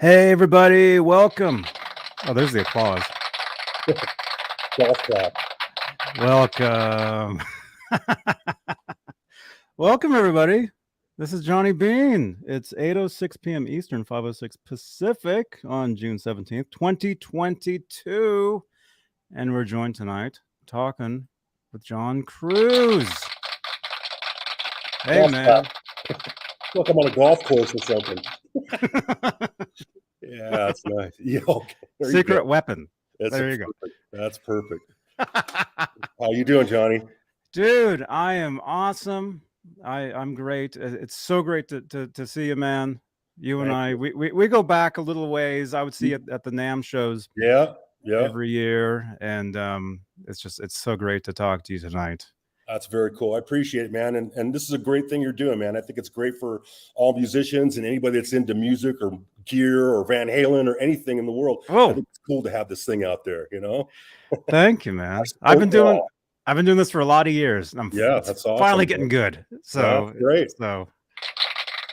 Hey, everybody, welcome. Oh, there's the applause. Golf clap. Welcome. Welcome, everybody. This is Johnny Bean. It's 8:06 p.m. Eastern, 5:06 Pacific on June 17th, 2022. And we're joined tonight talking with John Cruz. Hey, Golf man. Look, I'm on a golf course or something. Yeah, that's nice. Yeah, okay. Secret weapon. There you go. That's perfect. How you doing, Johnny? Dude, I am awesome. I'm great. It's so great to see you, man. You and I, we go back a little ways. I would see it at the NAMM shows. Yeah. Every year, and it's so great to talk to you tonight. That's very cool. I appreciate it, man. And this is a great thing you're doing, man. I think it's great for all musicians and anybody that's into music or gear or Van Halen or anything in the world. Oh, I think it's cool to have this thing out there, you know? Thank you, man. I've been doing this for a lot of years. And that's awesome. Finally getting good. So great. So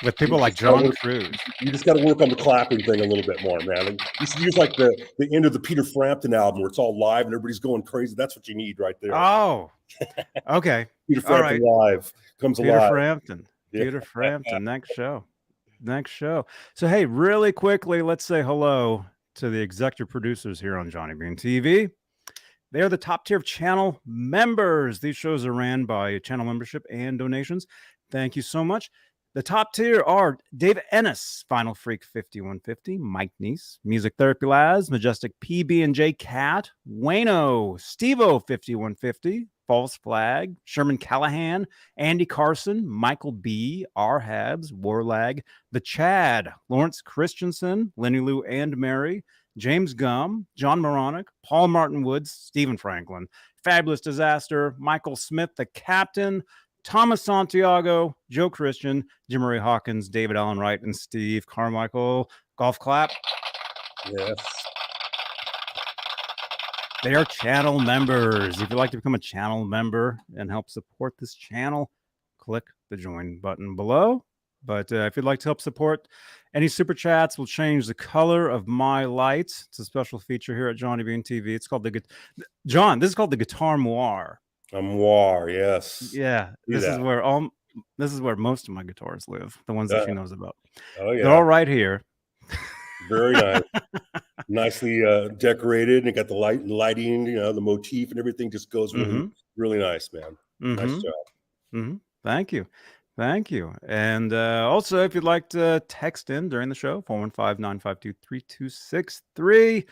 with people like John Cruz. You just got to work on the clapping thing a little bit more, man. And you should use like the end of the Peter Frampton album where it's all live and everybody's going crazy. That's what you need right there. Oh, okay. Peter Frampton live comes alive. Peter Frampton, next show. So, hey, really quickly, let's say hello to the executive producers here on Johnny Bean TV. They are the top tier of channel members. These shows are ran by channel membership and donations. Thank you so much. The top tier are Dave Ennis, Final Freak 5150, Mike Neese, Music Therapy Laz, Majestic PB&J Cat, Wayno, Stevo 5150, False Flag, Sherman Callahan, Andy Carson, Michael B, R Habs, Warlag, The Chad, Lawrence Christensen, Lenny Lou and Mary, James Gum, John Moronic, Paul Martin Woods, Stephen Franklin, Fabulous Disaster, Michael Smith, The Captain, Thomas Santiago, Joe Christian, Jimmie Hawkins, David Allen Wright, and Steve Carmichael. Golf clap. Yes. They are channel members. If you'd like to become a channel member and help support this channel, click the join button below. But if you'd like to help support, any super chats will change the color of my lights. It's a special feature here at Johnny Bean TV. It's called this is called the Guitar Moir. Moir, yes. Yeah, this is where most of my guitars live, the ones that she knows about. Oh yeah, they're all right here. Very nice. Nicely decorated, and it got the lighting, you know, the motif and everything just goes really nice, man. Nice job. Thank you. And also, if you'd like to text in during the show, 415-952-3263.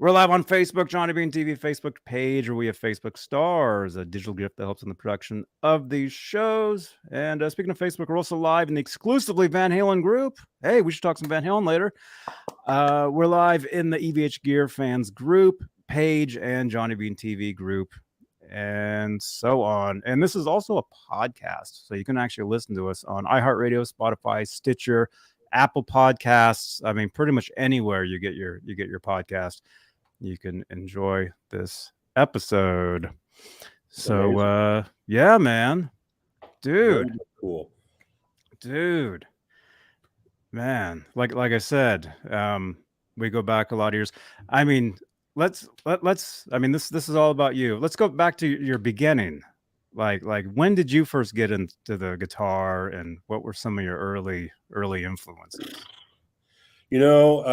We're live on Facebook, Johnny Bean TV Facebook page, where we have Facebook stars, a digital gift that helps in the production of these shows. And speaking of Facebook, we're also live in the exclusively Van Halen group. Hey, we should talk some Van Halen later. We're live in the EVH Gear fans group page and Johnny Bean TV group and so on. And this is also a podcast, so you can actually listen to us on iHeartRadio, Spotify, Stitcher, Apple Podcasts. I mean, pretty much anywhere you get your podcast. You can enjoy this episode. So, yeah, man. Dude. Cool. Dude. Man, like I said, we go back a lot of years. I mean, let's I mean, this is all about you. Let's go back to your beginning. Like when did you first get into the guitar, and what were some of your early influences? You know,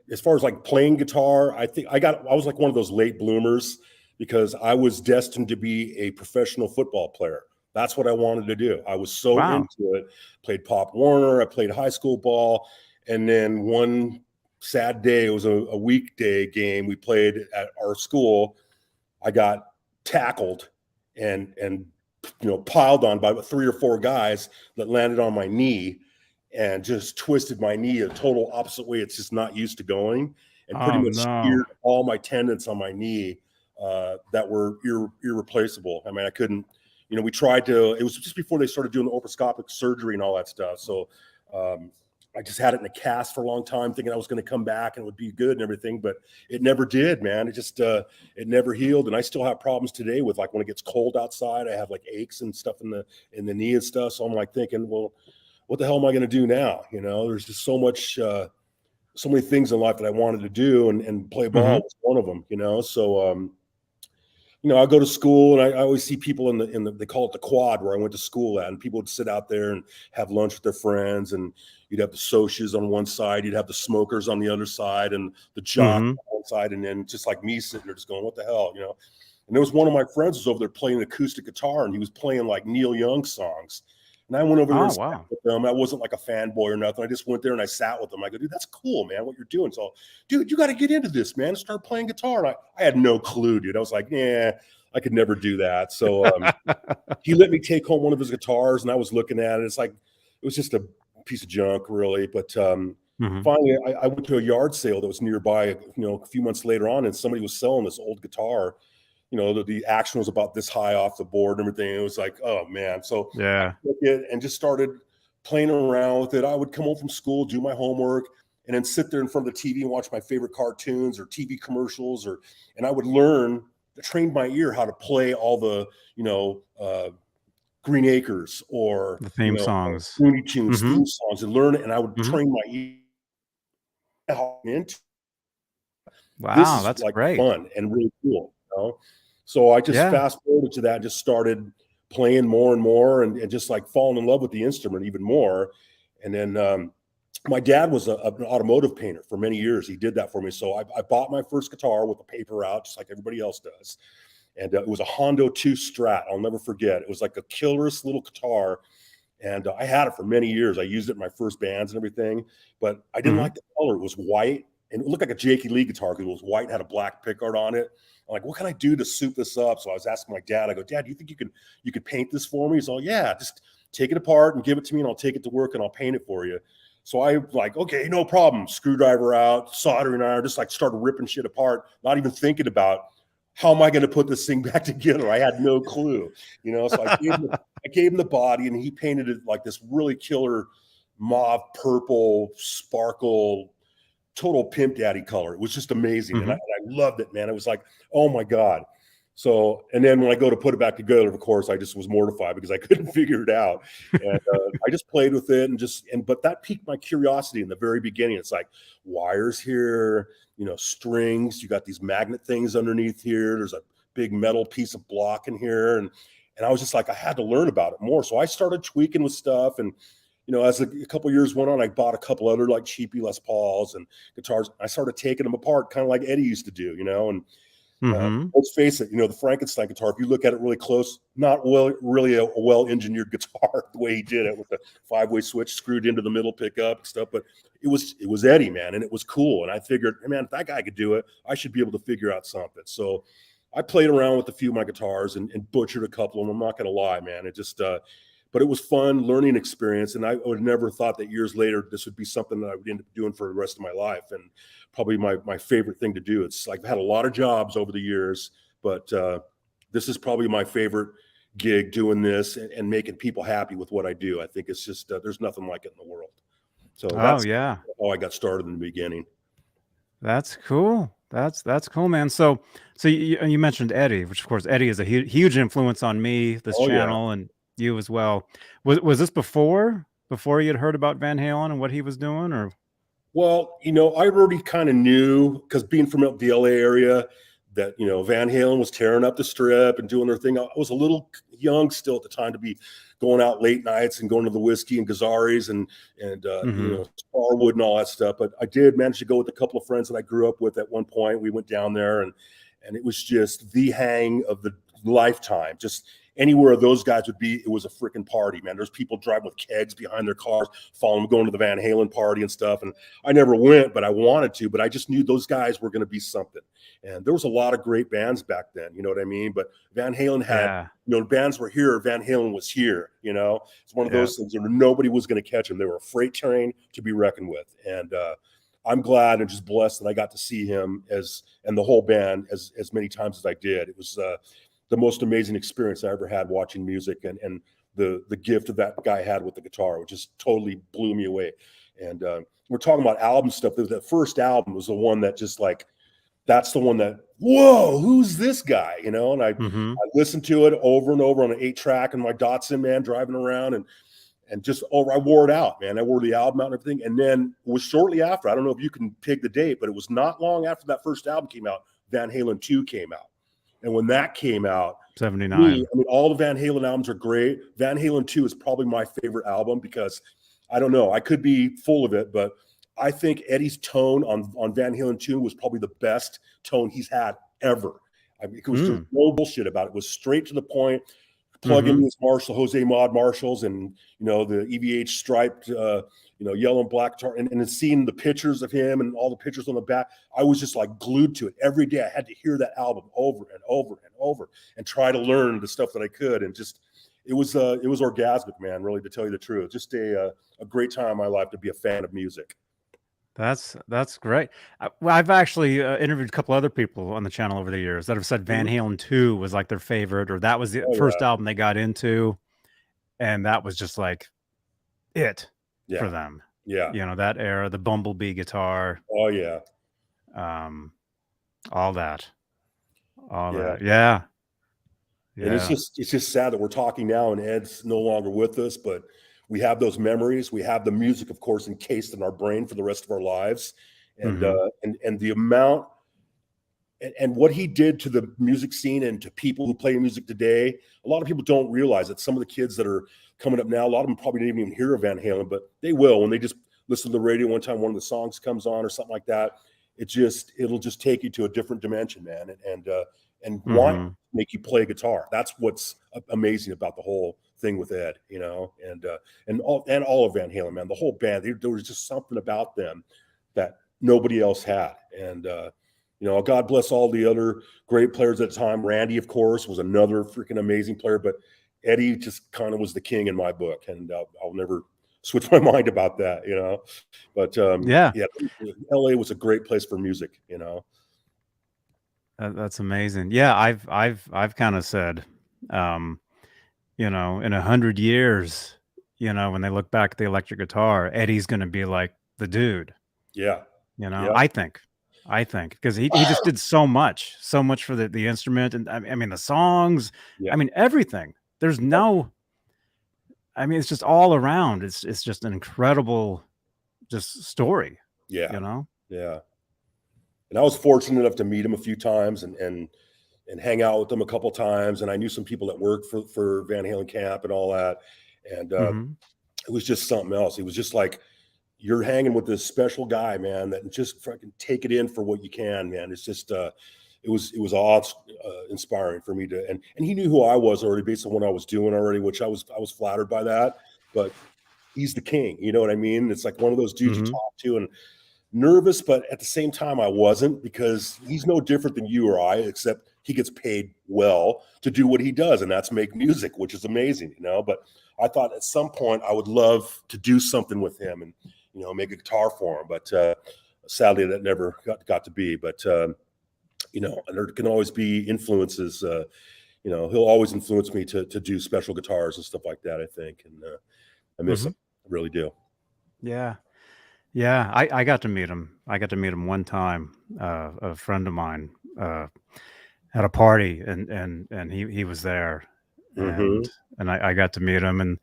as far as like playing guitar, I think I was like one of those late bloomers because I was destined to be a professional football player. That's what I wanted to do. I was so into it. Played Pop Warner. I played high school ball. And then one sad day, it was a weekday game we played at our school. I got tackled and piled on by 3 or 4 guys that landed on my knee and just twisted my knee a total opposite way it's just not used to going, and pretty much seared all my tendons on my knee that were irreplaceable. I mean, I couldn't, we tried to, it was just before they started doing the laparoscopic surgery and all that stuff. So I just had it in a cast for a long time thinking I was going to come back and it would be good and everything, but it never did, man. It just, it never healed. And I still have problems today with like when it gets cold outside, I have like aches and stuff in the knee and stuff. So I'm like thinking, well, what the hell am I going to do now? There's just so much so many things in life that I wanted to do, and play ball was one of them, you know. So you know, I go to school, and I always see people in the they call it the quad where I went to school at, and people would sit out there and have lunch with their friends, and you'd have the socias on one side, you'd have the smokers on the other side, and the jock on one side, and then just like me sitting there just going, what the hell, you know. And there was one of my friends was over there playing acoustic guitar, and he was playing like Neil Young songs. And I went over there and sat with them. I wasn't like a fanboy or nothing. I just went there and I sat with them. I go, dude, that's cool, man, what you're doing. So, dude, you got to get into this, man. Start playing guitar. And I had no clue, dude. I was like, yeah, I could never do that. So he let me take home one of his guitars, and I was looking at it. It's like, it was just a piece of junk, really. But finally, I went to a yard sale that was nearby, you know, a few months later on, and somebody was selling this old guitar. You know, the action was about this high off the board and everything. It was like, oh man. So I took it and just started playing around with it. I would come home from school, do my homework, and then sit there in front of the TV and watch my favorite cartoons or TV commercials, and I would learn, train my ear how to play all the, you know, Green Acres or the theme songs, Looney Tunes theme songs, and learn it. And I would train my ear into. Wow, this is that's like great, fun and really cool. You know? So I just fast forwarded to that, just started playing more and more, and just like falling in love with the instrument even more. And then my dad was an automotive painter for many years. He did that for me. So I bought my first guitar with the paper out, just like everybody else does. And it was a Hondo 2 Strat. I'll never forget. It was like a killerest little guitar. And I had it for many years. I used it in my first bands and everything, but I didn't like the color. It was white, and it looked like a Jakey Lee guitar because it was white, had a black pickguard on it. I'm like, what can I do to suit this up? So I was asking my dad, I go, Dad, do you think you could paint this for me? He's all, yeah, just take it apart and give it to me, and I'll take it to work and I'll paint it for you. So I like, okay, no problem. Screwdriver out, soldering iron, just like started ripping shit apart, not even thinking about how am I going to put this thing back together? I had no clue, you know. So I gave him the body, and he painted it like this really killer mauve purple sparkle, total pimp daddy color. It was just amazing. And I loved it, man. It was like, oh my God. So, and then when I go to put it back together, of course, I just was mortified because I couldn't figure it out. And I just played with it but that piqued my curiosity in the very beginning. It's like wires here, you know, strings, you got these magnet things underneath here. There's a big metal piece of block in here. And I was just like, I had to learn about it more. So I started tweaking with stuff, and you know, as a couple of years went on, I bought a couple other like cheapy Les Pauls and guitars. I started taking them apart, kind of like Eddie used to do, you know. And let's face it, you know, the Frankenstein guitar, if you look at it really close, not really a well-engineered guitar the way he did it with the 5-way switch screwed into the middle pickup and stuff. But it was Eddie, man, and it was cool. And I figured, hey, man, if that guy could do it, I should be able to figure out something. So I played around with a few of my guitars and butchered a couple of them. I'm not going to lie, man. It just but it was fun learning experience, and I would never thought that years later this would be something that I would end up doing for the rest of my life, and probably my favorite thing to do. It's like I've had a lot of jobs over the years, but this is probably my favorite gig, doing this and making people happy with what I do. I think it's just there's nothing like it in the world. So that's how I got started in the beginning. That's cool. That's cool, man. So you mentioned Eddie, which of course Eddie is a huge influence on me, this channel, and you as well. Was this before you had heard about Van Halen and what he was doing, or? Well, you know, I already kind of knew, because being from the LA area, that, you know, Van Halen was tearing up the Strip and doing their thing. I was a little young still at the time to be going out late nights and going to the Whiskey and Gazzari's and you know, Starwood and all that stuff. But I did manage to go with a couple of friends that I grew up with at one point. We went down there, and it was just the hang of the lifetime. Just anywhere those guys would be, it was a freaking party, man. There's people driving with kegs behind their cars, following them, going to the Van Halen party and stuff. And I never went, but I wanted to. But I just knew those guys were going to be something. And there was a lot of great bands back then, you know what I mean? But Van Halen had, you know, bands were here, Van Halen was here, you know? It's one of those things where nobody was going to catch them. They were a freight train to be reckoned with. And I'm glad and just blessed that I got to see him and the whole band as many times as I did. It was the most amazing experience I ever had watching music, and the gift that guy had with the guitar, which just totally blew me away. And we're talking about album stuff. The first album was the one that just like, that's the one that, whoa, who's this guy? You know, and I listened to it over and over on an 8-track in my Datsun, man, driving around. just I wore it out, man. I wore the album out and everything. And then it was shortly after, I don't know if you can pick the date, but it was not long after that first album came out, Van Halen 2 came out. And when that came out, 79. I mean, all the Van Halen albums are great. Van Halen 2 is probably my favorite album because I don't know, I could be full of it, but I think Eddie's tone on Van Halen 2 was probably the best tone he's had ever. I mean, it was just no bullshit about it. It was straight to the point. Plug in his Jose Mod Marshalls and, the EVH striped, yellow and black guitar, and seeing the pictures of him and all the pictures on the back, I was just like glued to it. Every day I had to hear that album over and over and over and try to learn the stuff that I could. And just, it was orgasmic, man, really, to tell you the truth. Just a great time in my life to be a fan of music. That's great. I've actually interviewed a couple other people on the channel over the years that have said Van Halen 2 was like their favorite, or that was the first album they got into, and that was just like it for them. Yeah, that era, the Bumblebee guitar. Oh yeah, all that. Yeah. And it's just sad that we're talking now and Ed's no longer with us, but we have those memories. We have the music, of course, encased in our brain for the rest of our lives. And and the amount and what he did to the music scene and to people who play music today, a lot of people don't realize that some of the kids that are coming up now, a lot of them probably didn't even hear of Van Halen, but they will when they just listen to the radio one time, one of the songs comes on or something like that. It'll just take you to a different dimension, man. And want to make you play guitar. That's what's amazing about the whole thing with Ed, and all of Van Halen, man. The whole band, there was just something about them that nobody else had. And God bless all the other great players at the time. Randy, of course, was another freaking amazing player, but Eddie just kind of was the king in my book, and I'll never switch my mind about that, But LA was a great place for music, That's amazing. Yeah, I've kind of said, in 100 years, when they look back at the electric guitar, Eddie's going to be like the dude. Yeah. I think because he just did so much for the instrument. And I mean, the songs, I mean, everything. There's no, I mean, it's just all around. It's just an incredible just story. Yeah. Yeah. And I was fortunate enough to meet him a few times and hang out with him a couple times. And I knew some people that worked for Van Halen camp and all that. And it was just something else. It was just like, you're hanging with this special guy, man, that just fucking take it in for what you can, man. It's just, it was inspiring for me to, and he knew who I was already based on what I was doing already, which I was flattered by that, but he's the king. You know what I mean? It's like one of those dudes you talk to and nervous, but at the same time I wasn't, because he's no different than you or I, except he gets paid well to do what he does, and that's make music, which is amazing, but I thought at some point I would love to do something with him and make a guitar for him, but sadly that never got to be. But and there can always be influences. He'll always influence me to do special guitars and stuff like that, I think, and I miss him. I really do. Yeah. I got to meet him. One time. A friend of mine at a party, and he was there, and I got to meet him,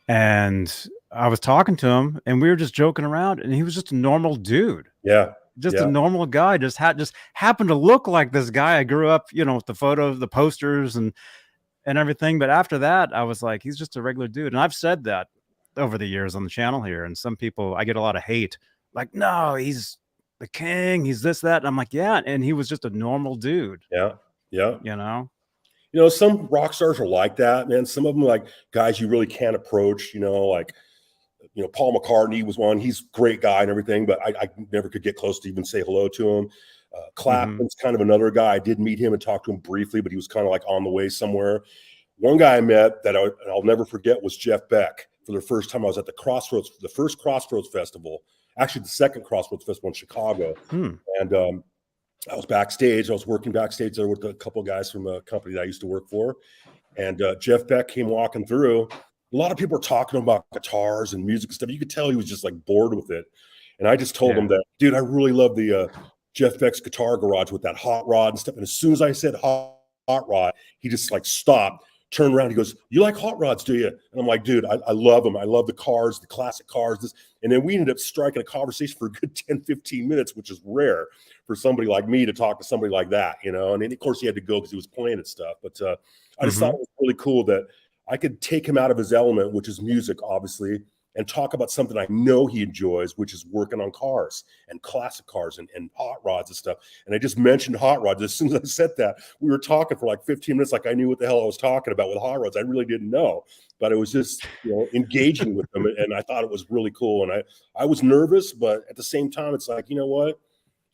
and I was talking to him, and we were just joking around, and he was just a normal dude. Yeah. A normal guy. Just happened to look like this guy I grew up, with the photos, the posters, and everything. But after that, I was like, he's just a regular dude. And I've said that over the years on the channel here, and some people, I get a lot of hate, like, no, he's the king, he's this, that. And I'm like, yeah, and he was just a normal dude. Some rock stars are like that, man. Some of them are like guys you really can't approach, like Paul McCartney was one. He's a great guy and everything, but I never could get close to even say hello to him. Clapton's kind of another guy. I did meet him and talk to him briefly, but he was kind of like on the way somewhere. One guy I met that I'll never forget was Jeff Beck. For the first time, I was at the first Crossroads Festival, actually the second Crossroads Festival in Chicago. And I was backstage. I was working backstage there with a couple of guys from a company that I used to work for. And Jeff Beck came walking through. A lot of people were talking about guitars and music and stuff. You could tell he was just like bored with it. And I just told him that, dude, I really love the Jeff Beck's Guitar Garage with that hot rod and stuff. And as soon as I said hot rod, he just like stopped, turned around. He goes, "You like hot rods, do you?" And I'm like, "Dude, I love them. I love the cars, the classic cars." And then we ended up striking a conversation for a good 10, 15 minutes, which is rare for somebody like me to talk to somebody like that, you know. And then, of course, he had to go because he was playing and stuff. But I just thought it was really cool that I could take him out of his element, which is music, obviously, and talk about something I know he enjoys, which is working on cars and classic cars and hot rods and stuff. And I just mentioned hot rods. As soon as I said that, we were talking for like 15 minutes like I knew what the hell I was talking about with hot rods. I really didn't know, but it was just, you know, engaging with them. And I thought it was really cool. And I was nervous, but at the same time, it's like, you know what?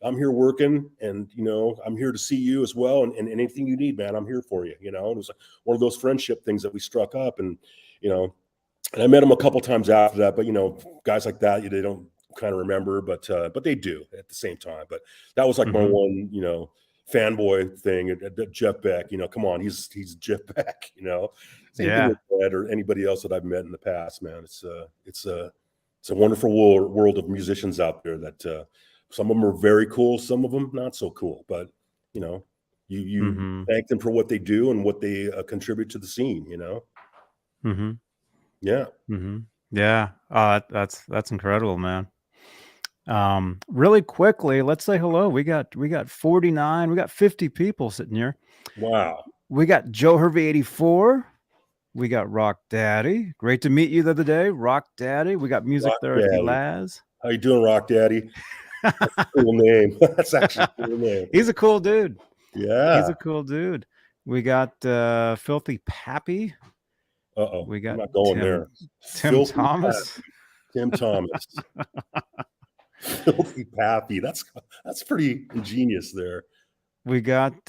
I'm here working, and, you know, I'm here to see you as well. And anything you need, man, I'm here for you. You know, and it was like one of those friendship things that we struck up, and, you know, and I met him a couple times after that, but, you know, guys like that, they don't kind of remember, but they do at the same time. But that was like my one, you know, fanboy thing at Jeff Beck. You know, come on, he's Jeff Beck. You know, same thing with Ed or anybody else that I've met in the past. Man, it's a wonderful world of musicians out there. That some of them are very cool, some of them not so cool. But, you know, you thank them for what they do and what they contribute to the scene. You know. Yeah. Yeah. That's incredible, man. Really quickly, let's say hello. We got 49, we got 50 people sitting here. Wow. We got Joe Hervey 84. We got Rock Daddy. Great to meet you the other day, Rock Daddy. We got music Rock there, Daddy. Laz. How you doing, Rock Daddy? That's a cool name. That's actually a cool name. He's a cool dude. Yeah. He's a cool dude. We got Filthy Pappy. We got I'm not going there. Tim Thomas. Pappy. Tim Thomas. Filthy Pappy. That's pretty ingenious there. We got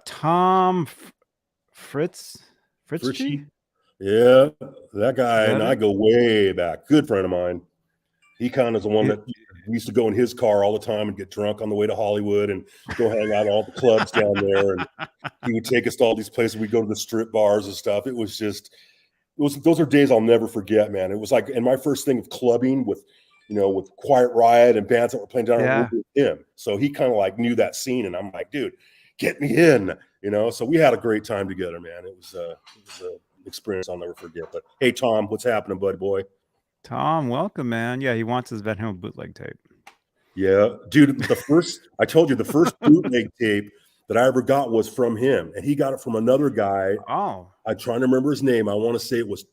Tom Fritz. Richie? Yeah, that guy and I go way back. Good friend of mine. He kind of is the one that we used to go in his car all the time and get drunk on the way to Hollywood and go hang out at all the clubs down there. And he would take us to all these places. We'd go to the strip bars and stuff. It was just, those are days I'll never forget, man. It was like, and my first thing of clubbing with, you know, with Quiet Riot and bands that were playing down with him. So he kind of like knew that scene, and I'm like, dude, get me in, you know? So we had a great time together, man. It was an experience I'll never forget. But hey, Tom, what's happening, buddy boy? Tom, welcome, man. Yeah, he wants his Van Halen bootleg tape. Yeah, dude, I told you the first bootleg tape that I ever got was from him, and he got it from another guy. Oh, I'm trying to remember his name. I want to say it was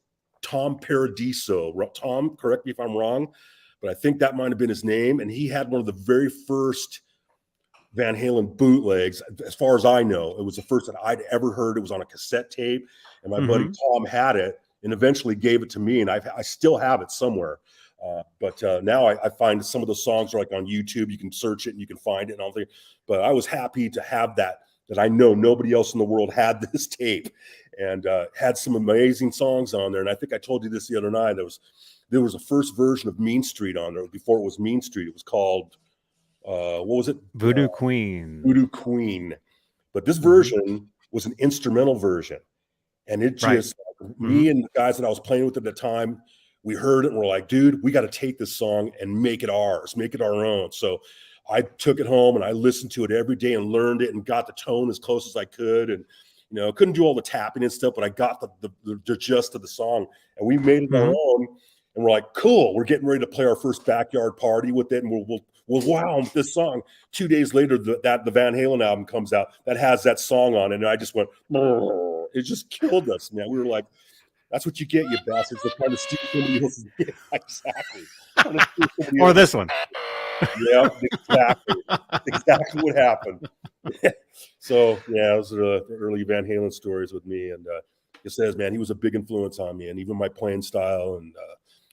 Tom Paradiso. Tom, correct me if I'm wrong, but I think that might have been his name. And he had one of the very first Van Halen bootlegs, as far as I know. It was the first that I'd ever heard. It was on a cassette tape, and my buddy Tom had it and eventually gave it to me, and I still have it somewhere. But now I find some of those songs are like on YouTube. You can search it and you can find it and all that. But I was happy to have that I know nobody else in the world had this tape, and had some amazing songs on there. And I think I told you this the other night. There was a first version of Mean Street on there before it was Mean Street. It was called, what was it? Voodoo Queen. Voodoo Queen. But this version was an instrumental version. And it just, me and the guys that I was playing with at the time, we heard it and we're like, dude, we got to take this song and make it ours, make it our own. So I took it home and I listened to it every day and learned it and got the tone as close as I could. And, you know, couldn't do all the tapping and stuff, but I got the gist of the song, and we made it our own. And we're like, cool, we're getting ready to play our first backyard party with it. And we'll wow with this song. 2 days later, the Van Halen album comes out that has that song on it. And I just went, it just killed us, man. We were like, that's what you get, you bastards. They're trying to steal somebody else's. Exactly. Or this one. Yeah, exactly what happened. So yeah, those are the early Van Halen stories with me. And it says, man, he was a big influence on me, and even my playing style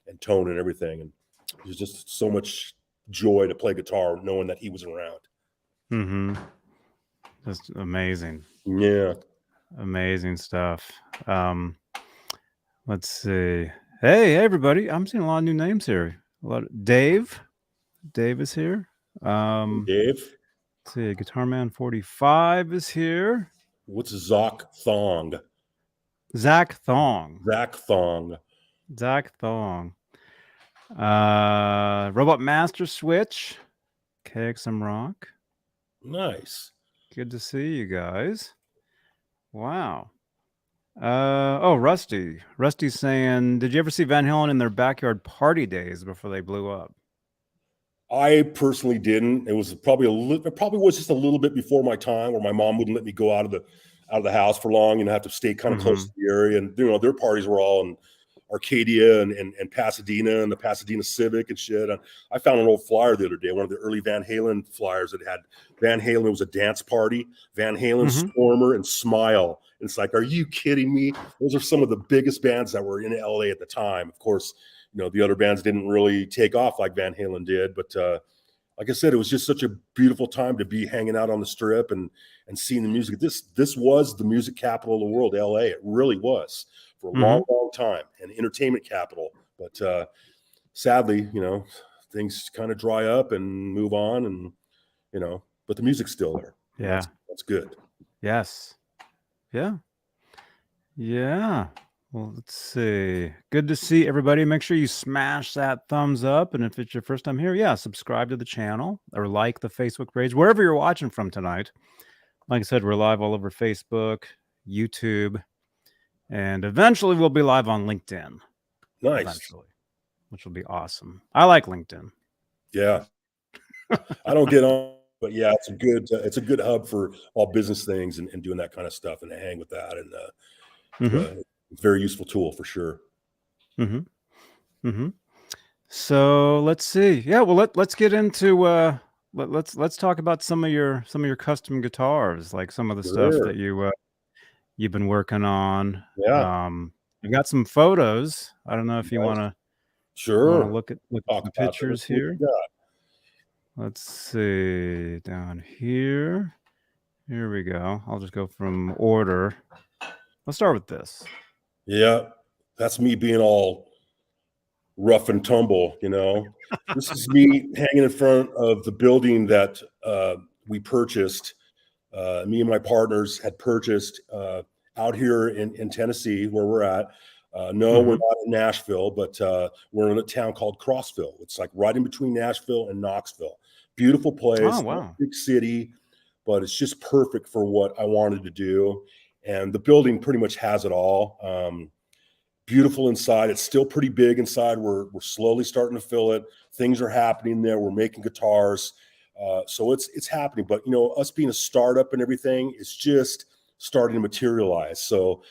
and tone and everything. And it was just so much joy to play guitar knowing that he was around. Just amazing. Yeah, amazing stuff. Let's see. Hey, everybody! I'm seeing a lot of new names here. A lot of Dave is here. Dave. Let's see. Guitar Man 45 is here. What's Zach Thong? Zach Thong. Robot Master Switch. KXM Rock. Nice. Good to see you guys. Wow. Oh, Rusty. Rusty's saying, did you ever see Van Halen in their backyard party days before they blew up? I personally didn't. It was probably it probably was just a little bit before my time, where my mom wouldn't let me go out of the house for long, and have to stay kind of close to the area. And their parties were all in Arcadia and Pasadena, and the Pasadena Civic and shit. And I found an old flyer the other day, one of the early Van Halen flyers that had Van Halen. It was a dance party, Van Halen, Stormer, and Smile. And it's like, are you kidding me? Those are some of the biggest bands that were in LA at the time. Of course, the other bands didn't really take off like Van Halen did, but like I said, it was just such a beautiful time to be hanging out on the Strip and seeing the music. This was the music capital of the world, LA. It really was for a long time, and entertainment capital. But sadly, things kind of dry up and move on, and but the music's still there. Yeah, that's good. Yes. Yeah. Yeah. Well, let's see. Good to see everybody. Make sure you smash that thumbs up. And if it's your first time here, yeah, subscribe to the channel or like the Facebook page, wherever you're watching from tonight. Like I said, we're live all over Facebook, YouTube, and eventually we'll be live on LinkedIn. Nice. Eventually, which will be awesome. I like LinkedIn. Yeah. I don't get on, but yeah, it's a good hub for all business things and doing that kind of stuff, and to hang with that. And very useful tool for sure. So let's see. Yeah, well, let's get into let's talk about some of your custom guitars, like some of the stuff that you've been working on. Yeah. I've got some photos. I don't know if you want to look at the pictures here. Let's see down here. Here we go. I'll just go from order. Let's start with this. Yeah, that's me being all rough and tumble, This is me hanging in front of the building that we purchased. Me and my partners had purchased out here in Tennessee, where we're at. No, we're not in Nashville, but we're in a town called Crossville. It's like right in between Nashville and Knoxville. Beautiful place. Oh, wow. Big city, but it's just perfect for what I wanted to do. And the building pretty much has it all. Beautiful inside. It's still pretty big inside. We're slowly starting to fill it. Things are happening there. We're making guitars. So it's happening. But, us being a startup and everything, it's just starting to materialize. So,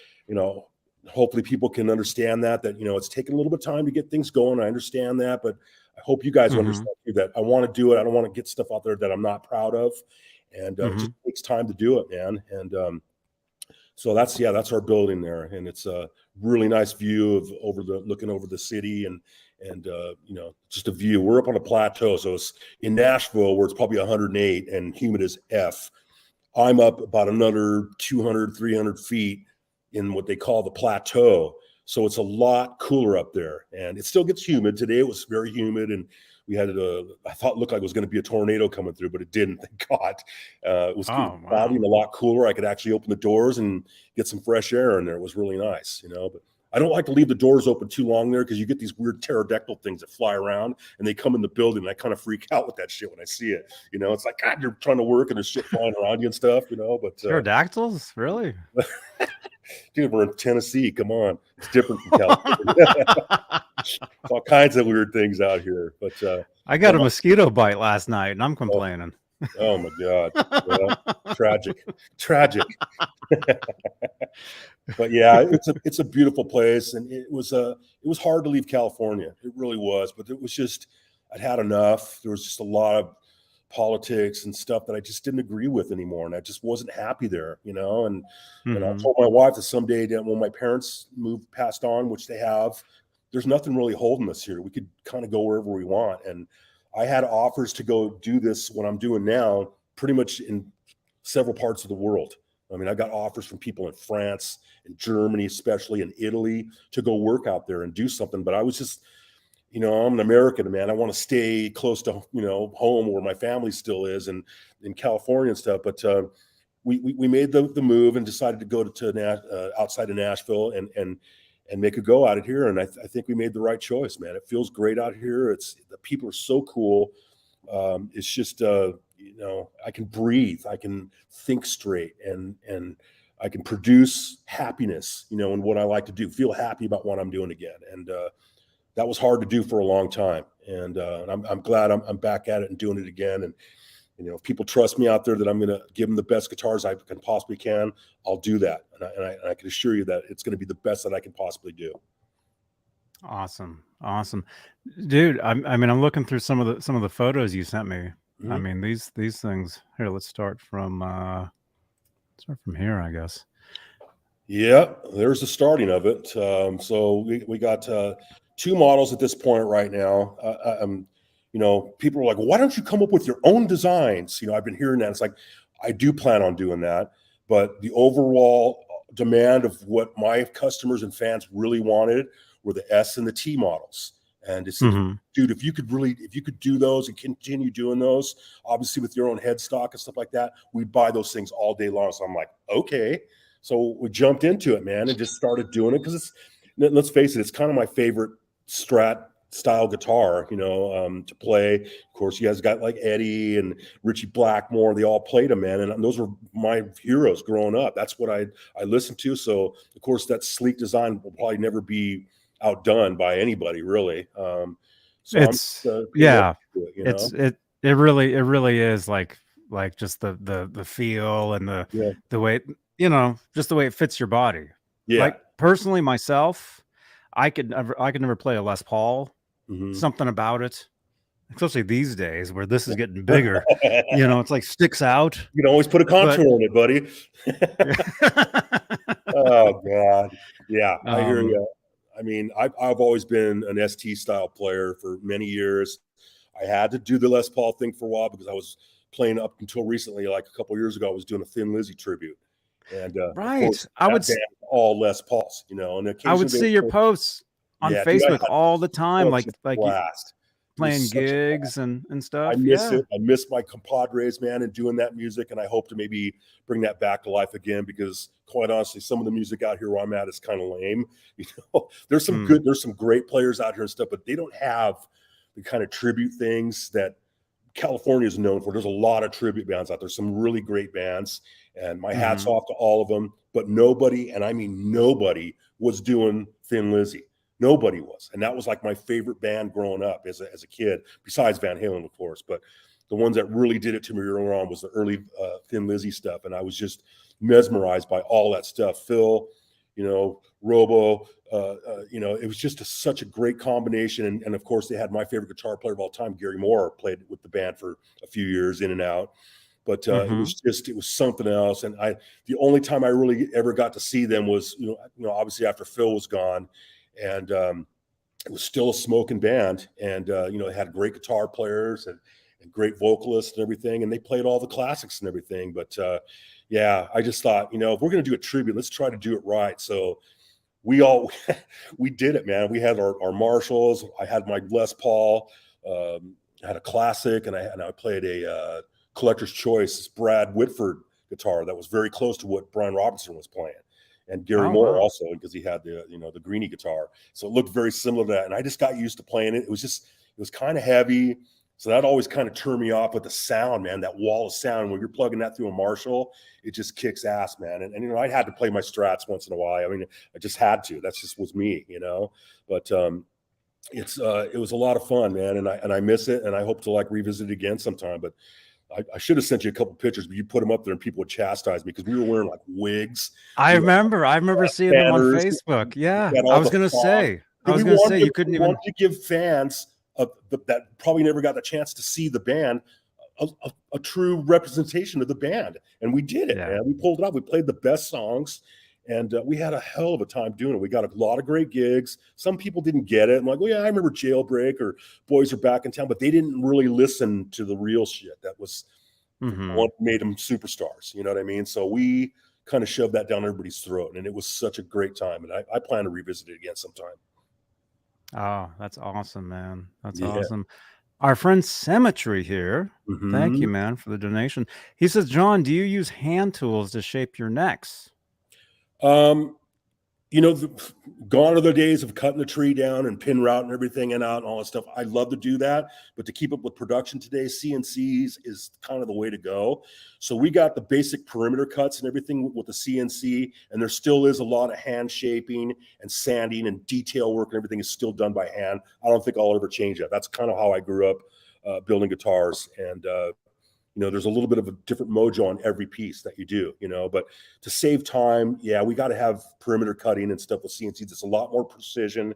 hopefully people can understand that, it's taking a little bit of time to get things going. I understand that, but I hope you guys understand too, that I want to do it. I don't want to get stuff out there that I'm not proud of. And it just takes time to do it, man. And so that's our building there. And it's a really nice view of looking over the city and just a view. We're up on a plateau. So it's in Nashville, where it's probably 108 and humid as F. I'm up about another 200, 300 feet in what they call the plateau. So it's a lot cooler up there, and it still gets humid. Today it was very humid, and we had I thought it looked like it was going to be a tornado coming through, but it didn't, thank God. It was cloudy and a lot cooler. I could actually open the doors and get some fresh air in there. It was really nice, but I don't like to leave the doors open too long there, because you get these weird pterodactyl things that fly around and they come in the building, and I kind of freak out with that shit when I see it. It's like, God, you're trying to work and there's shit flying around you and stuff, but pterodactyls, really? Dude, we're in Tennessee. Come on, it's different from California. All kinds of weird things out here. But I got a mosquito bite last night, and I'm complaining. Oh my God! Yeah, tragic. But yeah, it's a beautiful place, and it was hard to leave California. It really was, but it was just, I'd had enough. There was just a lot of politics and stuff that I just didn't agree with anymore, and I just wasn't happy there, and I told my wife that someday, when my parents passed on, which they have, there's nothing really holding us here. We could kind of go wherever we want. And I had offers to go do this, what I'm doing now, pretty much in several parts of the world. I mean, I got offers from people in France and Germany, especially in Italy, to go work out there and do something. But I was just, I'm an American, man. I want to stay close to, home, where my family still is, and in California and stuff. But we made the move and decided to go to outside of Nashville and make a go at it here. And I think we made the right choice, man. It feels great out here. The people are so cool. It's just, I can breathe, I can think straight, and I can produce happiness, you know, in what I like to do, feel happy about what I'm doing again. And that was hard to do for a long time. And I'm glad I'm back at it and doing it again. And, you know, if people trust me out there that I'm going to give them the best guitars I can possibly can, I'll do that. And I can assure you that it's going to be the best that I can possibly do. Awesome. Awesome. Dude, I mean, I'm looking through some of the photos you sent me. Mm-hmm. I mean, these things here, let's start from here, I guess. Yeah, there's the starting of it. So we got 2 models at this point right now. You know, people are like, well, why don't you come up with your own designs? You know, I've been hearing that. It's like, I do plan on doing that, but the overall demand of what my customers and fans really wanted were the S and the T models. And it's, dude, if you could do those and continue doing those, obviously with your own headstock and stuff like that, we'd buy those things all day long. So I'm like, okay. So we jumped into it, man, and just started doing it because let's face it, it's kind of my favorite Strat style guitar, you know, to play. Of course, you guys got like Eddie and Richie Blackmore. They all played them, man, and those were my heroes growing up. That's what I listened to. So, of course, that sleek design will probably never be outdone by anybody, really. So it's it really is like just the feel and the way, you know, just the way it fits your body. Yeah. Like personally, myself, I could never play a Les Paul. Something about it, especially these days where this is getting bigger, you know, it's like sticks out. You can always put a contour on it, buddy. Oh God. Yeah, I hear you. I mean, I've always been an ST style player for many years. I had to do the Les Paul thing for a while because I was playing up until recently, like a couple of years ago, I was doing a Thin Lizzy tribute. And right, of course, I would all Les Pauls, you know, and I would see your posts on Facebook all the time, like playing gigs and stuff. I miss it. I miss my compadres, man, and doing that music. And I hope to maybe bring that back to life again, because quite honestly, some of the music out here where I'm at is kind of lame. You know, there's some great players out here and stuff, but they don't have the kind of tribute things that California is known for. There's a lot of tribute bands out there, some really great bands, and my hat's off to all of them. But nobody, and I mean nobody, was doing Thin Lizzy. Nobody was. And that was like my favorite band growing up as a kid, besides Van Halen, of course. But the ones that really did it to me early on was the early Thin Lizzy stuff. And I was just mesmerized by all that stuff. Phil, you know, Robo, you know, it was just such a great combination. And of course, they had my favorite guitar player of all time, Gary Moore, played with the band for a few years in and out. But it was something else. And the only time I really ever got to see them was, you know, obviously after Phil was gone. And it was still a smoking band, and you know, it had great guitar players and great vocalists and everything, and they played all the classics and everything. But yeah, I just thought, you know, if we're going to do a tribute, let's try to do it right. So we did it, man. We had our Marshalls. I had my Les Paul. I had a classic, and I played a collector's choice Brad Whitford guitar that was very close to what Brian Robinson was playing. And Gary Moore also, because he had the greeny guitar. So it looked very similar to that. And I just got used to playing it. It was kind of heavy. So that always kind of turned me off with the sound, man, that wall of sound. When you're plugging that through a Marshall, it just kicks ass, man. And you know, I had to play my Strats once in a while. I mean, I just had to. That's just was me, you know. But it was a lot of fun, man. And I miss it. And I hope to like revisit it again sometime. But I should have sent you a couple pictures, but you put them up there and people would chastise me because we were wearing like wigs. I remember seeing them on Facebook. Yeah, I was going to say you couldn't even want to give fans that probably never got the chance to see the band a true representation of the band, and we did it, man. We pulled it off. We played the best songs, and we had a hell of a time doing it. We got a lot of great gigs. Some people didn't get it. I'm like, well, yeah, I remember Jailbreak or Boys Are Back in Town, but they didn't really listen to the real shit. That was what made them superstars. You know what I mean? So we kind of shoved that down everybody's throat, and it was such a great time. And I plan to revisit it again sometime. Oh, that's awesome, man. That's awesome. Our friend Cemetery here. Thank you, man, for the donation. He says, John, do you use hand tools to shape your necks? You know, gone are the days of cutting the tree down and pin route and everything and out and all that stuff. I love to do that, but to keep up with production today, CNCs is kind of the way to go. So we got the basic perimeter cuts and everything with the CNC, and there still is a lot of hand shaping and sanding and detail work, and everything is still done by hand. I don't think I'll ever change that. That's kind of how I grew up building guitars. And you know, there's a little bit of a different mojo on every piece that you do, you know, but to save time, yeah, we got to have perimeter cutting and stuff with CNCs. It's a lot more precision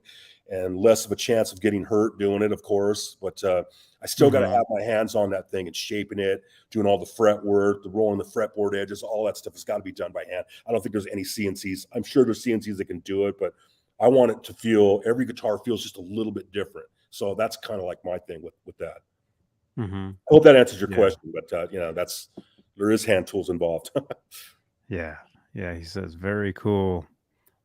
and less of a chance of getting hurt doing it, of course. But I still got to have my hands on that thing and shaping it, doing all the fret work, the rolling the fretboard edges, all that stuff has got to be done by hand. I don't think there's any CNCs. I'm sure there's CNCs that can do it, but I want it to feel, every guitar feels just a little bit different. So that's kind of like my thing with that. I hope that answers your question, but you know, there is hand tools involved. Yeah. He says very cool,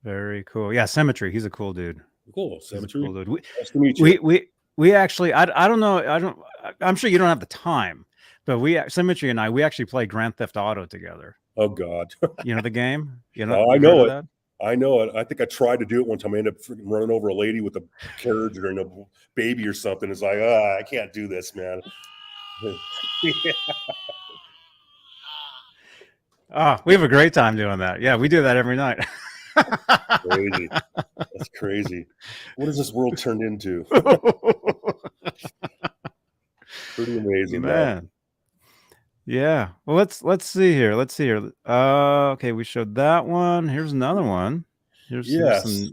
very cool. Yeah, Symmetry. He's a cool dude. Cool, Symmetry. Cool dude. Nice to meet you. We actually, I don't know, I'm sure you don't have the time, but Symmetry and we actually played Grand Theft Auto together. Oh God, you know the game? You know, I know it. I know it. I think I tried to do it one time. I ended up freaking running over a lady with a carriage or a baby or something. It's like, I can't do this, man. We have a great time doing that. Yeah, we do that every night. Crazy. That's crazy. What has this world turned into? Pretty amazing, man. Yeah. Well, let's see here. Okay, we showed that one. Here's another one. Here's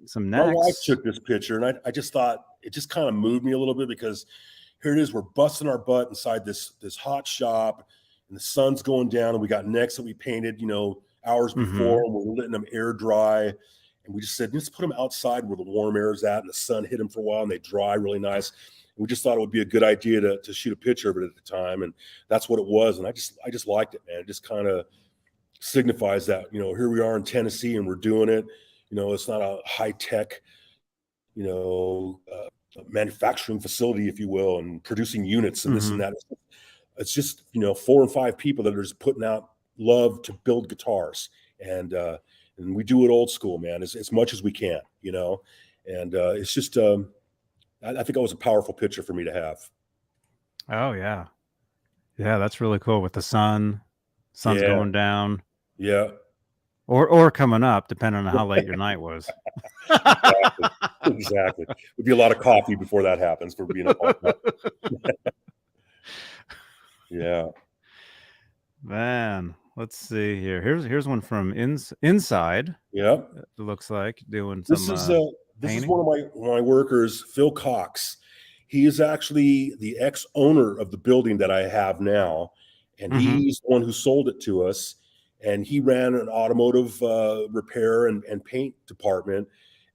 some necks. My wife took this picture, and I just thought it just kind of moved me a little bit, because here it is. We're busting our butt inside this hot shop, and the sun's going down, and we got necks that we painted, you know, hours before, and we're letting them air dry. And we just said, let's put them outside where the warm air is at, and the sun hit them for a while, and they dry really nice. We just thought it would be a good idea to shoot a picture of it at the time, and that's what it was. And I just liked it, man. It just kind of signifies that, you know, here we are in Tennessee and we're doing it. You know, it's not a high tech, you know, manufacturing facility, if you will, and producing units and this and that. It's just, you know, 4 and 5 people that are just putting out love to build guitars, and we do it old school, man, as much as we can, you know. And it's just. I think it was a powerful picture for me to have. Oh yeah. Yeah, that's really cool with the sun's going down. Yeah. Or coming up, depending on how late your night was. Exactly. Would be a lot of coffee before that happens for being a partner. Yeah. Man, let's see here. Here's one from inside. Yeah. It looks like doing some This is one of my workers, Phil Cox. He is actually the ex-owner of the building that I have now, and he's the one who sold it to us. And he ran an automotive repair and paint department,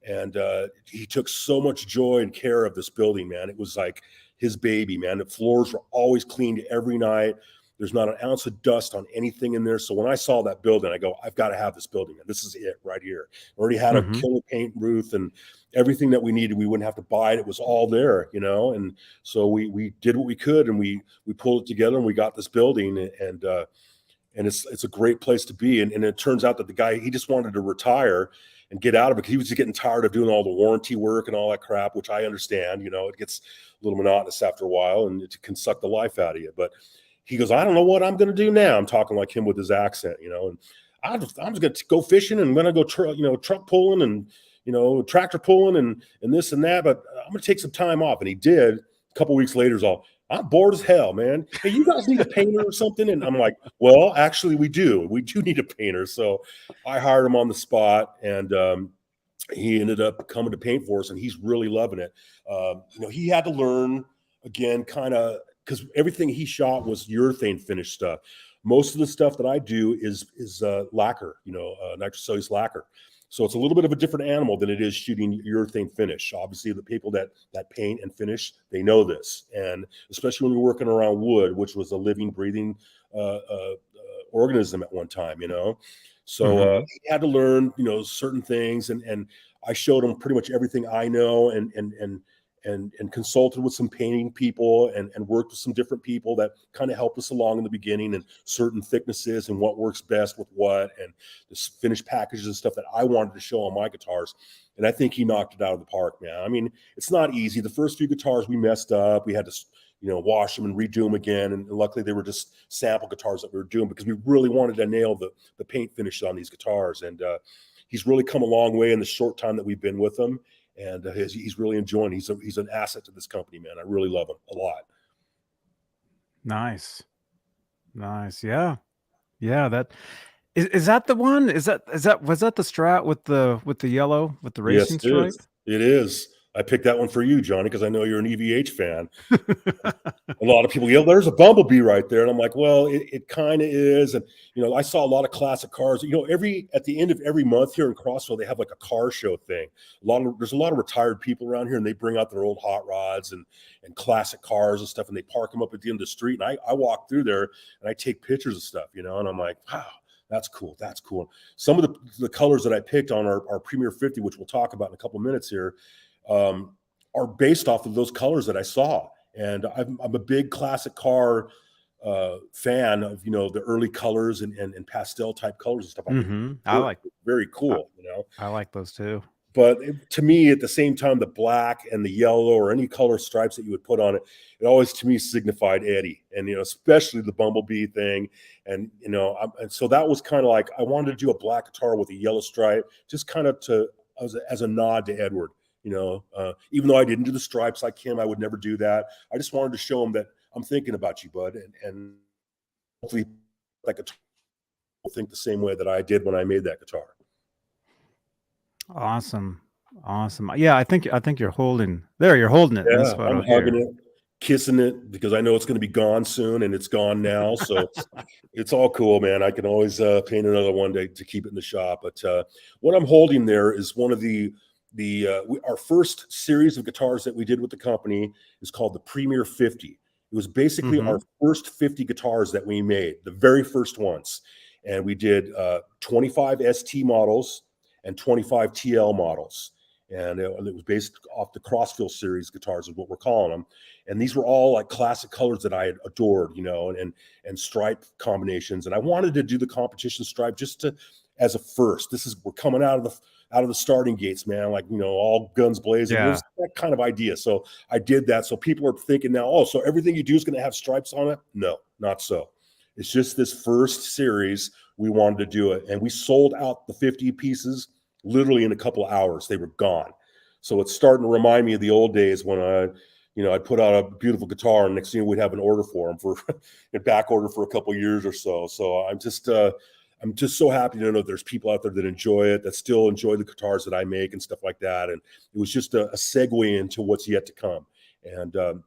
and he took so much joy and care of this building, man. It was like his baby, man. The floors were always cleaned every night. There's not an ounce of dust on anything in there. So when I saw that building, I go, I've got to have this building. This is it right here. Already had a killer paint booth and everything that we needed. We wouldn't have to buy it. It was all there, you know? And so we did what we could, and we pulled it together, and we got this building, and it's a great place to be. And it turns out that the guy, he just wanted to retire and get out of it, because he was getting tired of doing all the warranty work and all that crap, which I understand. You know, it gets a little monotonous after a while, and it can suck the life out of you. But he goes, I don't know what I'm going to do now. I'm talking like him with his accent, you know, and I'm just going to go fishing, and I'm going to go, truck pulling, and, you know, tractor pulling, and this and that, but I'm going to take some time off. And he did. A couple of weeks later, he's all, I'm bored as hell, man. Hey, you guys need a painter or something? And I'm like, well, actually we do. We do need a painter. So I hired him on the spot, and he ended up coming to paint for us, and he's really loving it. You know, he had to learn again, kind of, because everything he shot was urethane finish stuff. Most of the stuff that I do is lacquer, you know, nitrocellulose lacquer. So it's a little bit of a different animal than it is shooting urethane finish. Obviously, the people that paint and finish, they know this. And especially when you're working around wood, which was a living, breathing organism at one time, you know. So he had to learn, you know, certain things. And I showed him pretty much everything I know, and and consulted with some painting people and worked with some different people that kind of helped us along in the beginning and certain thicknesses and what works best with what and the finished packages and stuff that I wanted to show on my guitars. And I think he knocked it out of the park, man. I mean, it's not easy. The first few guitars we messed up. We had to, wash them and redo them again. And luckily they were just sample guitars that we were doing because we really wanted to nail the paint finish on these guitars. And he's really come a long way in the short time that we've been with him. And he's really enjoying. He's an asset to this company, man. I really love him a lot. Nice. Yeah. That is that the one? Was that the Strat with the yellow with the racing stripe? Yes, it is. I picked that one for you, Johnny, because I know you're an EVH fan. A lot of people yell, "There's a Bumblebee right there," and I'm like, "Well, it kind of is." And I saw a lot of classic cars. At the end of every month here in Crossville, they have like a car show thing. There's a lot of retired people around here, and they bring out their old hot rods and classic cars and stuff, and they park them up at the end of the street. And I walk through there and I take pictures of stuff, and I'm like, wow. That's cool. That's cool. Some of the colors that I picked on our Premier 50, which we'll talk about in a couple of minutes here, are based off of those colors that I saw. And I'm a big classic car fan of, the early colors and pastel type colors and stuff. Mm-hmm. I like very cool, I like those too. But to me, at the same time, the black and the yellow or any color stripes that you would put on it, it always to me signified Eddie, and especially the Bumblebee thing, and and so that was kind of like I wanted to do a black guitar with a yellow stripe, just kind of as a nod to Edward. Even though I didn't do the stripes like him, I would never do that. I just wanted to show him that I'm thinking about you, bud, and hopefully, like will think the same way that I did when I made that guitar. Awesome. Yeah, I think you're holding there. You're holding it. Yeah, in this photo I'm hugging it, kissing it, because I know it's going to be gone soon, and it's gone now. So it's all cool, man. I can always paint another one to keep it in the shop. But what I'm holding there is one of our first series of guitars that we did with the company is called the Premier 50. It was basically our first 50 guitars that we made, the very first ones. And we did 25 ST models and 25 TL models. And it was based off the Crossville series guitars is what we're calling them. And these were all like classic colors that I had adored, and stripe combinations. And I wanted to do the competition stripe just as a first. We're coming out of the starting gates, man, like, all guns blazing. Yeah. It was that kind of idea. So I did that. So people are thinking now, so everything you do is going to have stripes on it. No, not so. It's just this first series. We wanted to do it. And we sold out the 50 pieces literally in a couple of hours. They were gone. So it's starting to remind me of the old days when I'd put out a beautiful guitar and next thing we'd have an order for them for a back order for a couple of years or so. So I'm just so happy to know there's people out there that enjoy it, that still enjoy the guitars that I make and stuff like that. And it was just a segue into what's yet to come. And I'm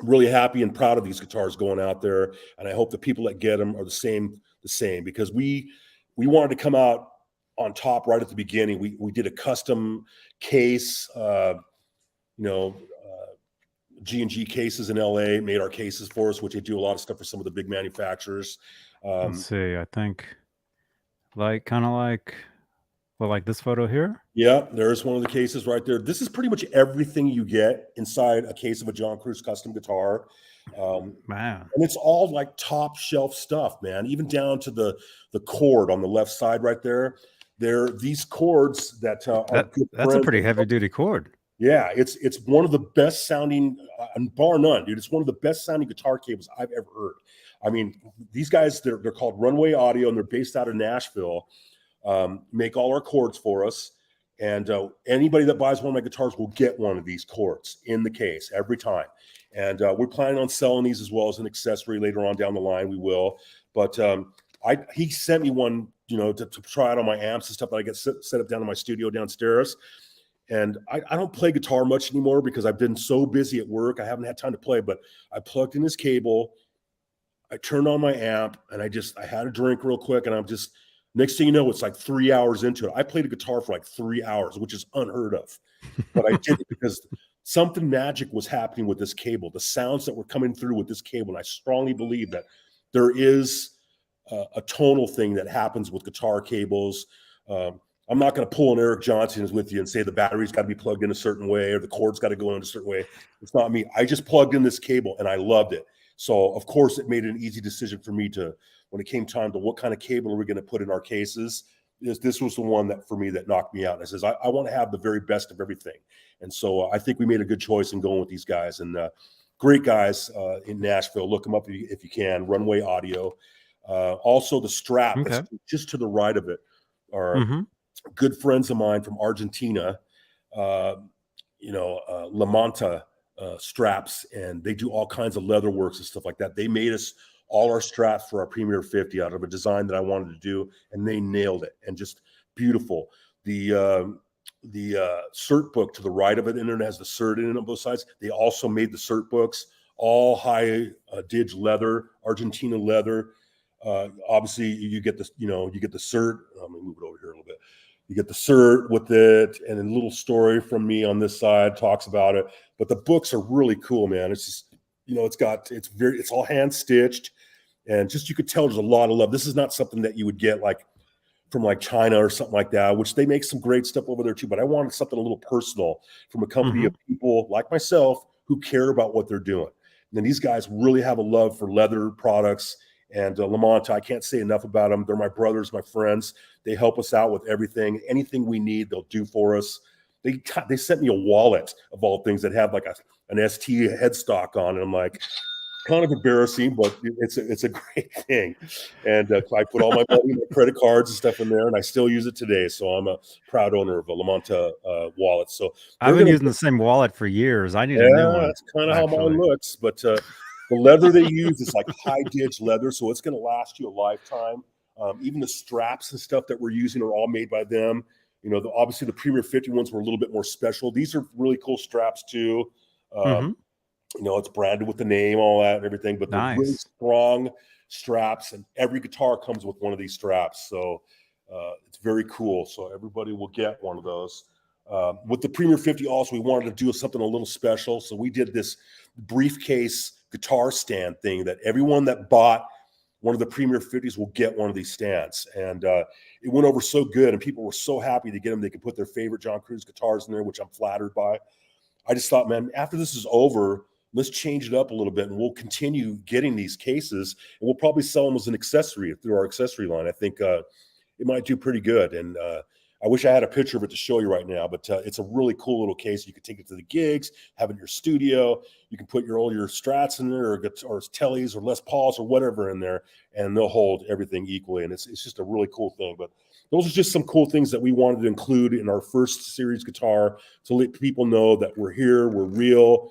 really happy and proud of these guitars going out there. And I hope the people that get them are the same, because we wanted to come out on top right at the beginning. We did a custom case, G&G cases in LA, made our cases for us, which they do a lot of stuff for some of the big manufacturers. Let's see. I think like this photo here. Yeah, there's one of the cases right there. This is pretty much everything you get inside a case of a John Cruz custom guitar. Man, and it's all like top shelf stuff, man, even down to the cord on the left side right there. There these cords that's a pretty heavy duty cord. Yeah, it's one of the best sounding, and bar none, dude. It's one of the best sounding guitar cables I've ever heard. I mean, these guys, they're called Runway Audio, and they're based out of Nashville. Make all our cords for us, and anybody that buys one of my guitars will get one of these cords in the case every time. And we're planning on selling these as well as an accessory later on down the line. We will, but he sent me one, to try out on my amps and stuff that I get set up down in my studio downstairs. And I don't play guitar much anymore because I've been so busy at work. I haven't had time to play, but I plugged in this cable. I turned on my amp and I had a drink real quick. And next thing you know, it's like 3 hours into it. I played a guitar for like 3 hours, which is unheard of. But I did it because something magic was happening with this cable, the sounds that were coming through with this cable. And I strongly believe that there is a tonal thing that happens with guitar cables. I'm not going to pull an Eric Johnson's with you and say the battery's got to be plugged in a certain way or the cord's got to go in a certain way. It's not me. I just plugged in this cable and I loved it. So of course it made it an easy decision for me to, when it came time to what kind of cable are we going to put in our cases, this was the one that for me that knocked me out. And I says, I want to have the very best of everything. And so I think we made a good choice in going with these guys, and great guys in Nashville. Look them up if you can. Runway Audio. Also the strap that's just to the right of it are good friends of mine from Argentina, La Manta straps, and they do all kinds of leather works and stuff like that. They made us all our straps for our Premier 50 out of a design that I wanted to do, and they nailed it, and just beautiful. The cert book to the right of it, and it has the cert in it on both sides. They also made the cert books, all high dig leather, Argentina leather. Obviously you get the cert. Let me move it over here a little bit. You get the cert with it, and a little story from me on this side talks about it. But the books are really cool, man. It's just, it's all hand stitched, and just, you could tell there's a lot of love. This is not something that you would get from China or something like that, which they make some great stuff over there too. But I wanted something a little personal from a company of people like myself who care about what they're doing. And then these guys really have a love for leather products. And Lamont, I can't say enough about them. They're my brothers, my friends. They help us out with everything. Anything we need, they'll do for us. They sent me a wallet of all things that had an ST headstock on it. I'm like, kind of embarrassing, but it's a great thing. And I put all my money, my credit cards and stuff in there, and I still use it today. So I'm a proud owner of a Lamanta wallet. So I've been using the same wallet for years. I need a new one. That's kind of how mine looks, but the leather they use is like high dig leather, so it's going to last you a lifetime. Even the straps and stuff that we're using are all made by them. Obviously the Premier 50 ones were a little bit more special. These are really cool straps too. It's branded with the name, all that and everything, but they're really strong straps, and every guitar comes with one of these straps. So it's very cool. So everybody will get one of those. With the Premier 50 also, we wanted to do something a little special. So we did this briefcase guitar stand thing that everyone that bought one of the Premier 50s will get one of these stands. And it went over so good, and people were so happy to get them. They could put their favorite John Cruz guitars in there, which I'm flattered by. I just thought, man, after this is over, let's change it up a little bit, and we'll continue getting these cases, and we'll probably sell them as an accessory through our accessory line. I think it might do pretty good. And I wish I had a picture of it to show you right now, but it's a really cool little case. You could take it to the gigs, have it in your studio. You can put all your Strats in there, or Tellys or Les Pauls or whatever in there, and they'll hold everything equally. And it's just a really cool thing. But those are just some cool things that we wanted to include in our first series guitar to let people know that we're here, we're real,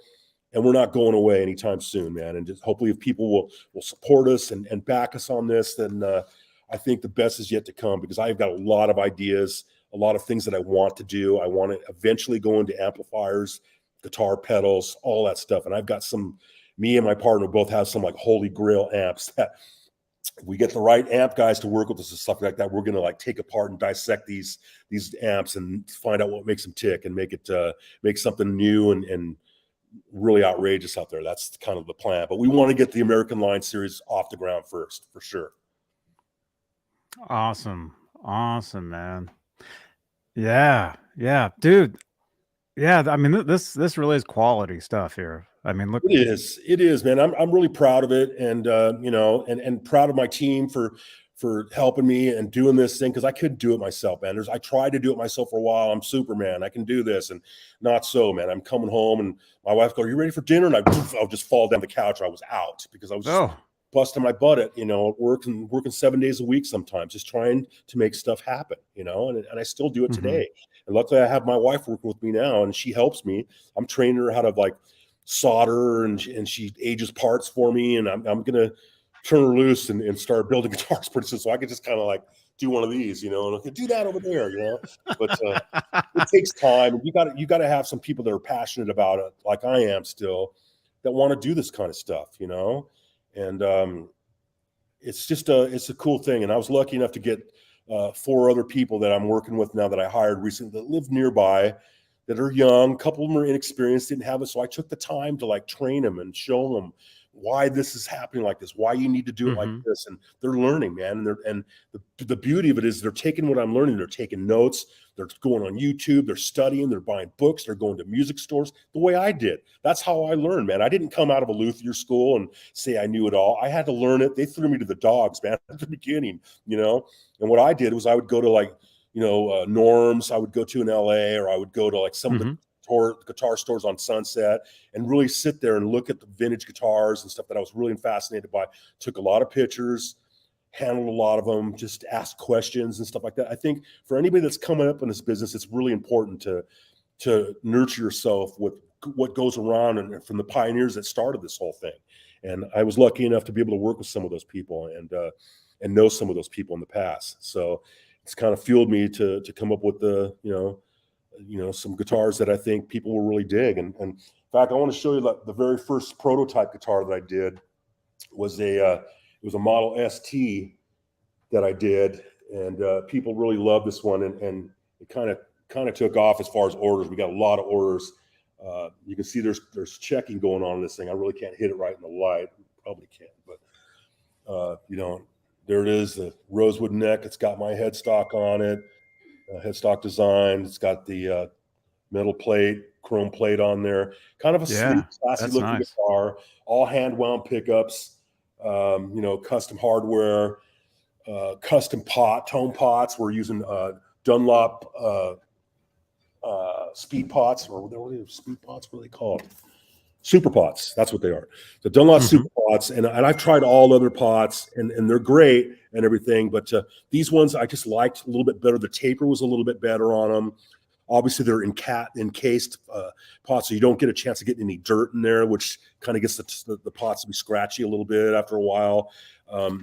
and we're not going away anytime soon, man. And just hopefully if people will support us and back us on this, then I think the best is yet to come, because I've got a lot of ideas, a lot of things that I want to do. I want to eventually go into amplifiers, guitar pedals, all that stuff. And I've got me and my partner both have some holy grail amps that if we get the right amp guys to work with us and stuff like that, we're going to take apart and dissect these amps and find out what makes them tick and make something new and really outrageous out there. That's kind of the plan. But we want to get the American Line series off the ground first, for sure. Awesome, man. Yeah, dude. Yeah, I mean, this really is quality stuff here. I mean, look, it is, man. I'm really proud of it, and and proud of my team for helping me and doing this thing, because I couldn't do it myself, man. I tried to do it myself for a while. I'm Superman. I can do this, and not so, man. I'm coming home, and my wife goes, "Are you ready for dinner?" And I'll just fall down the couch. I was out because I was just busting my butt at working 7 days a week sometimes, just trying to make stuff happen, and I still do it today. And luckily I have my wife working with me now, and she helps me. I'm training her how to solder, and she ages parts for me, and I'm gonna turn her loose and start building guitars pretty soon, so I could just kind of do one of these, and I could do that over there, but it takes time, and you got to have some people that are passionate about it, like I am still, that want to do this kind of stuff, and it's a cool thing. And I was lucky enough to get 4 other people that I'm working with now that I hired recently that live nearby, that are young. A couple of them are inexperienced, didn't have it. So I took the time to train them and show them why this is happening like this, why you need to do it like this. And they're learning, man. And the beauty of it is they're taking what I'm learning. They're taking notes. They're going on YouTube. They're studying. They're buying books. They're going to music stores the way I did. That's how I learned, man. I didn't come out of a luthier school and say I knew it all. I had to learn it. They threw me to the dogs, man, at the beginning, you know. And what I did was I would go to like, you know, Norm's. I would go to in LA, or I would go to like some of the guitar stores on Sunset and really sit there and look at the vintage guitars and stuff that I was really fascinated by. Took a lot of pictures, handled a lot of them, just asked questions and stuff like that. I think for anybody that's coming up in this business, it's really important to nurture yourself with what goes around and from the pioneers that started this whole thing. And I was lucky enough to be able to work with some of those people and know some of those people in the past. So it's kind of fueled me to come up with the, you know, some guitars that I think people will really dig. And in fact, I want to show you the very first prototype guitar that I did was it was a Model ST that I did, and people really loved this one, and it kind of took off as far as orders. We got a lot of orders. You can see there's checking going on in this thing. I really can't hit it right in the light. Probably can't, but you know, there it is, the rosewood neck. It's got my headstock on it. Headstock design. It's got the metal plate, chrome plate on there. Kind of a sleek, classy looking guitar. All hand wound pickups. You know, custom hardware, custom tone pots. We're using Dunlop speed pots, or what are they, speed pots? What are they called? Super pots. That's what they are. The Dunlop super pots. And I've tried all other pots, and they're great and everything. But these ones I just liked a little bit better. The taper was a little bit better on them. Obviously, they're encased pots, so you don't get a chance of getting any dirt in there, which kind of gets the pots to be scratchy a little bit after a while.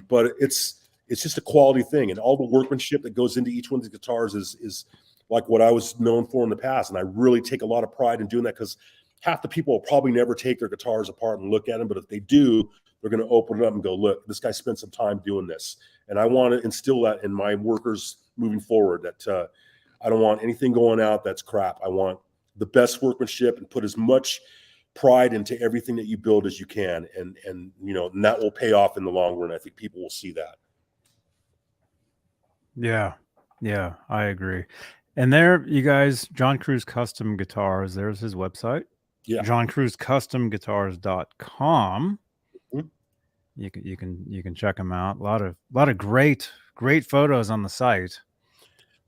But it's just a quality thing, and all the workmanship that goes into each one of these guitars is like what I was known for in the past. And I really take a lot of pride in doing that, because half the people will probably never take their guitars apart and look at them, but if they do, they're going to open it up and go, look, this guy spent some time doing this. And I want to instill that in my workers moving forward, that I don't want anything going out that's crap. I want the best workmanship, and put as much pride into everything that you build as you can. And you know, and that will pay off in the long run. I think people will see that. Yeah, I agree. And there, you guys, John Cruz Custom Guitars, there's his website. Yeah. JohnCruzCustomGuitars.com. You can check them out. A lot of great photos on the site.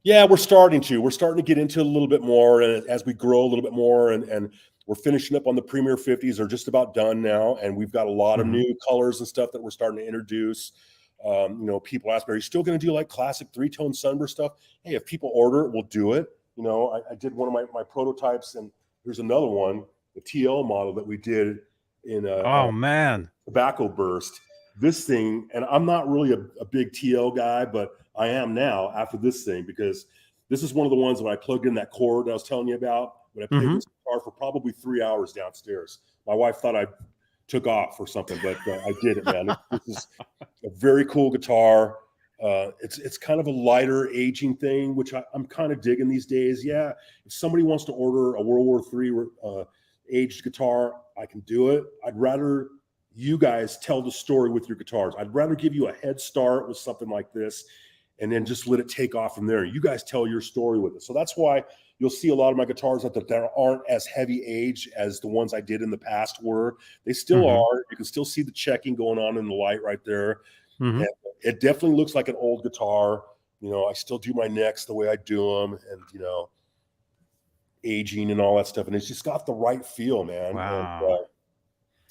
Yeah, we're starting to get into it a little bit more, and as we grow a little bit more, and we're finishing up on the Premier 50s. They're just about done now, and we've got a lot of new colors and stuff that we're starting to introduce. You know, people ask me, are you still going to do like classic 3-tone sunburst stuff? Hey, if people order it, we'll do it. You know, I did one of my prototypes, and here's another one, the TL model that we did in Tobacco Burst. This thing, and I'm not really a big TL guy, but I am now after this thing, because this is one of the ones when I plugged in that cord that I was telling you about, when I played this guitar for probably 3 hours downstairs. My wife thought I took off or something, but I did it, man. This is a very cool guitar. It's kind of a lighter aging thing, which I'm kind of digging these days. Yeah, if somebody wants to order a World War III aged guitar, I can do it. I'd rather you guys tell the story with your guitars. I'd rather give you a head start with something like this, and then just let it take off from there. You guys tell your story with it. So that's why you'll see a lot of my guitars that aren't as heavy age as the ones I did in the past were. They still are. You can still see the checking going on in the light right there. And it definitely looks like an old guitar. You know, I still do my necks the way I do them, and, you know, aging and all that stuff. And it's just got the right feel, man. Wow.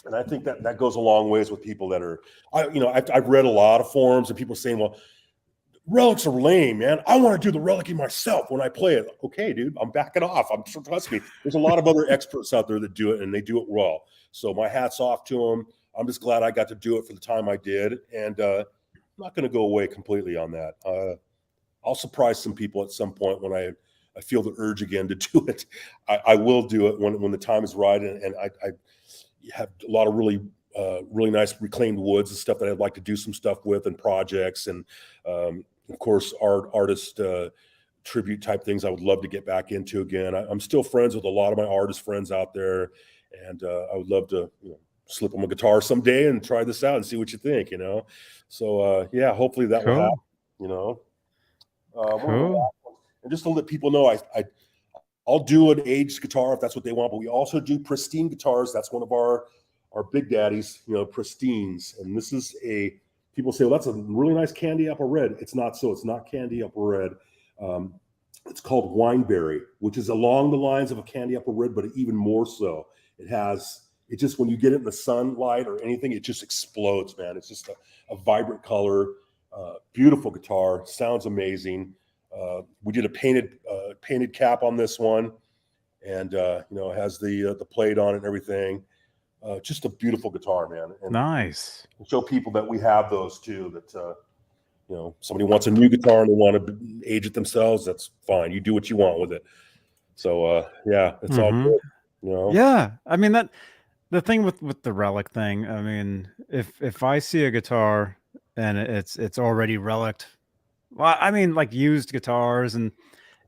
And I think that goes a long ways with people that are, I've read a lot of forums and people saying, well, relics are lame, man. I want to do the relicing myself when I play it. Okay, dude, I'm backing off. Trust me. There's a lot of other experts out there that do it, and they do it well. So my hat's off to them. I'm just glad I got to do it for the time I did. And I'm not going to go away completely on that. I'll surprise some people at some point when I feel the urge again to do it. I will do it when the time is right. And I have a lot of really nice reclaimed woods and stuff that I'd like to do some stuff with, and projects, and of course artist tribute type things I would love to get back into again. I'm still friends with a lot of my artist friends out there, and I would love to slip them a guitar someday and try this out and see what you think, you know? So, yeah, hopefully that will happen, you know? Cool. And just to let people know, I'll do an aged guitar if that's what they want, but we also do pristine guitars. That's one of our big daddies, you know, pristines. And this is people say, well, that's a really nice candy apple red. It's not so. It's not candy apple red. It's called wineberry, which is along the lines of a candy apple red, but even more so. It just, when you get it in the sunlight or anything, it just explodes, man. It's just a vibrant color, beautiful guitar, sounds amazing. We did a painted cap on this one, and you know, it has the plate on it and everything. Just a beautiful guitar, man. And nice. show people that we have those too. That you know, somebody wants a new guitar and they want to age it themselves. That's fine. You do what you want with it. So yeah, it's all good. You know? Yeah, I mean the thing with the relic thing. I mean, if I see a guitar and it's already relicked, well, I mean, like used guitars, and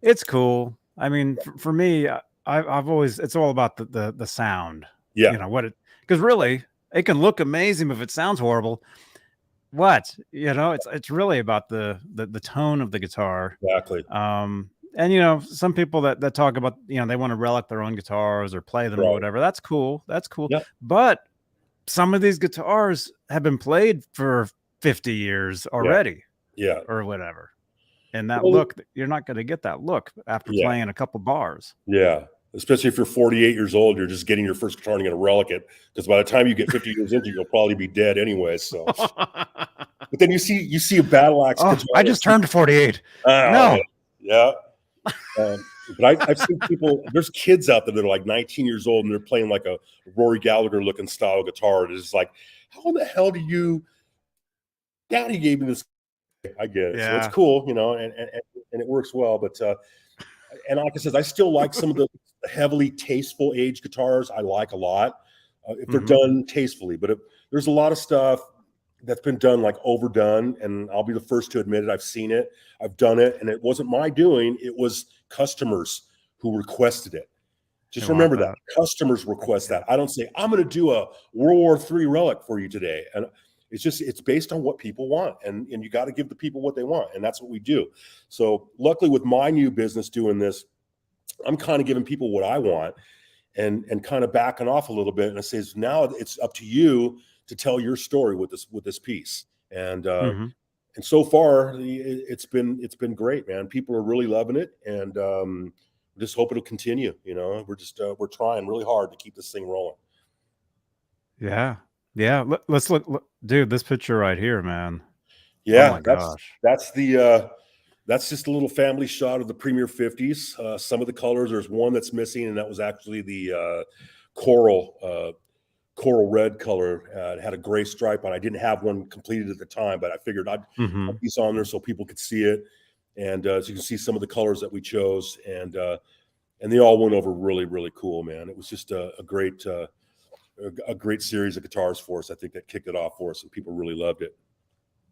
it's cool. I mean, for me, I've always, it's all about the sound. Yeah. You know because really it can look amazing, but if it sounds horrible, what, you know, it's really about the tone of the guitar. Exactly. And you know, some people that talk about, you know, they want to relic their own guitars or play them or whatever. That's cool. Yep. But some of these guitars have been played for 50 years already. Yeah. Or whatever. And that look, you're not going to get that look after playing a couple bars. Yeah. Especially if you're 48 years old, you're just getting your first guitar and you're going to relic it. Because by the time you get 50 years into it, you'll probably be dead anyway. So, but then you see a battle axe guitar. I just turned 48. No. Yeah. But I've seen people, there's kids out there that are like 19 years old and they're playing like a Rory Gallagher looking style guitar. And it's like, how in the hell Daddy gave me this? I get it. So it's cool, you know, and it works well. But and like I said, I still like some of the heavily tasteful aged guitars. I like a lot if they're done tastefully. But there's a lot of stuff that's been done like overdone, and I'll be the first to admit it. I've seen it, I've done it, and it wasn't my doing. It was customers who requested it. Just remember that customers request that. I don't say I'm going to do a World War III relic for you today, and it's based on what people want, and you got to give the people what they want, and that's what we do. So luckily, with my new business doing this, I'm kind of giving people what I want, and kind of backing off a little bit. And it says now it's up to you to tell your story with this piece. And so far it's been great, man. People are really loving it, and just hope it'll continue. You know, we're trying really hard to keep this thing rolling. Yeah. Let's look, dude. This picture right here, man. Yeah, oh my gosh. That's just a little family shot of the Premier 50s. Some of the colors, there's one that's missing, and that was actually the coral red color. It had a gray stripe on. I didn't have one completed at the time, but I figured I'd put these on there so people could see it. And so you can see some of the colors that we chose, and they all went over really, really cool, man. It was just a great series of guitars for us. I think that kicked it off for us, and people really loved it.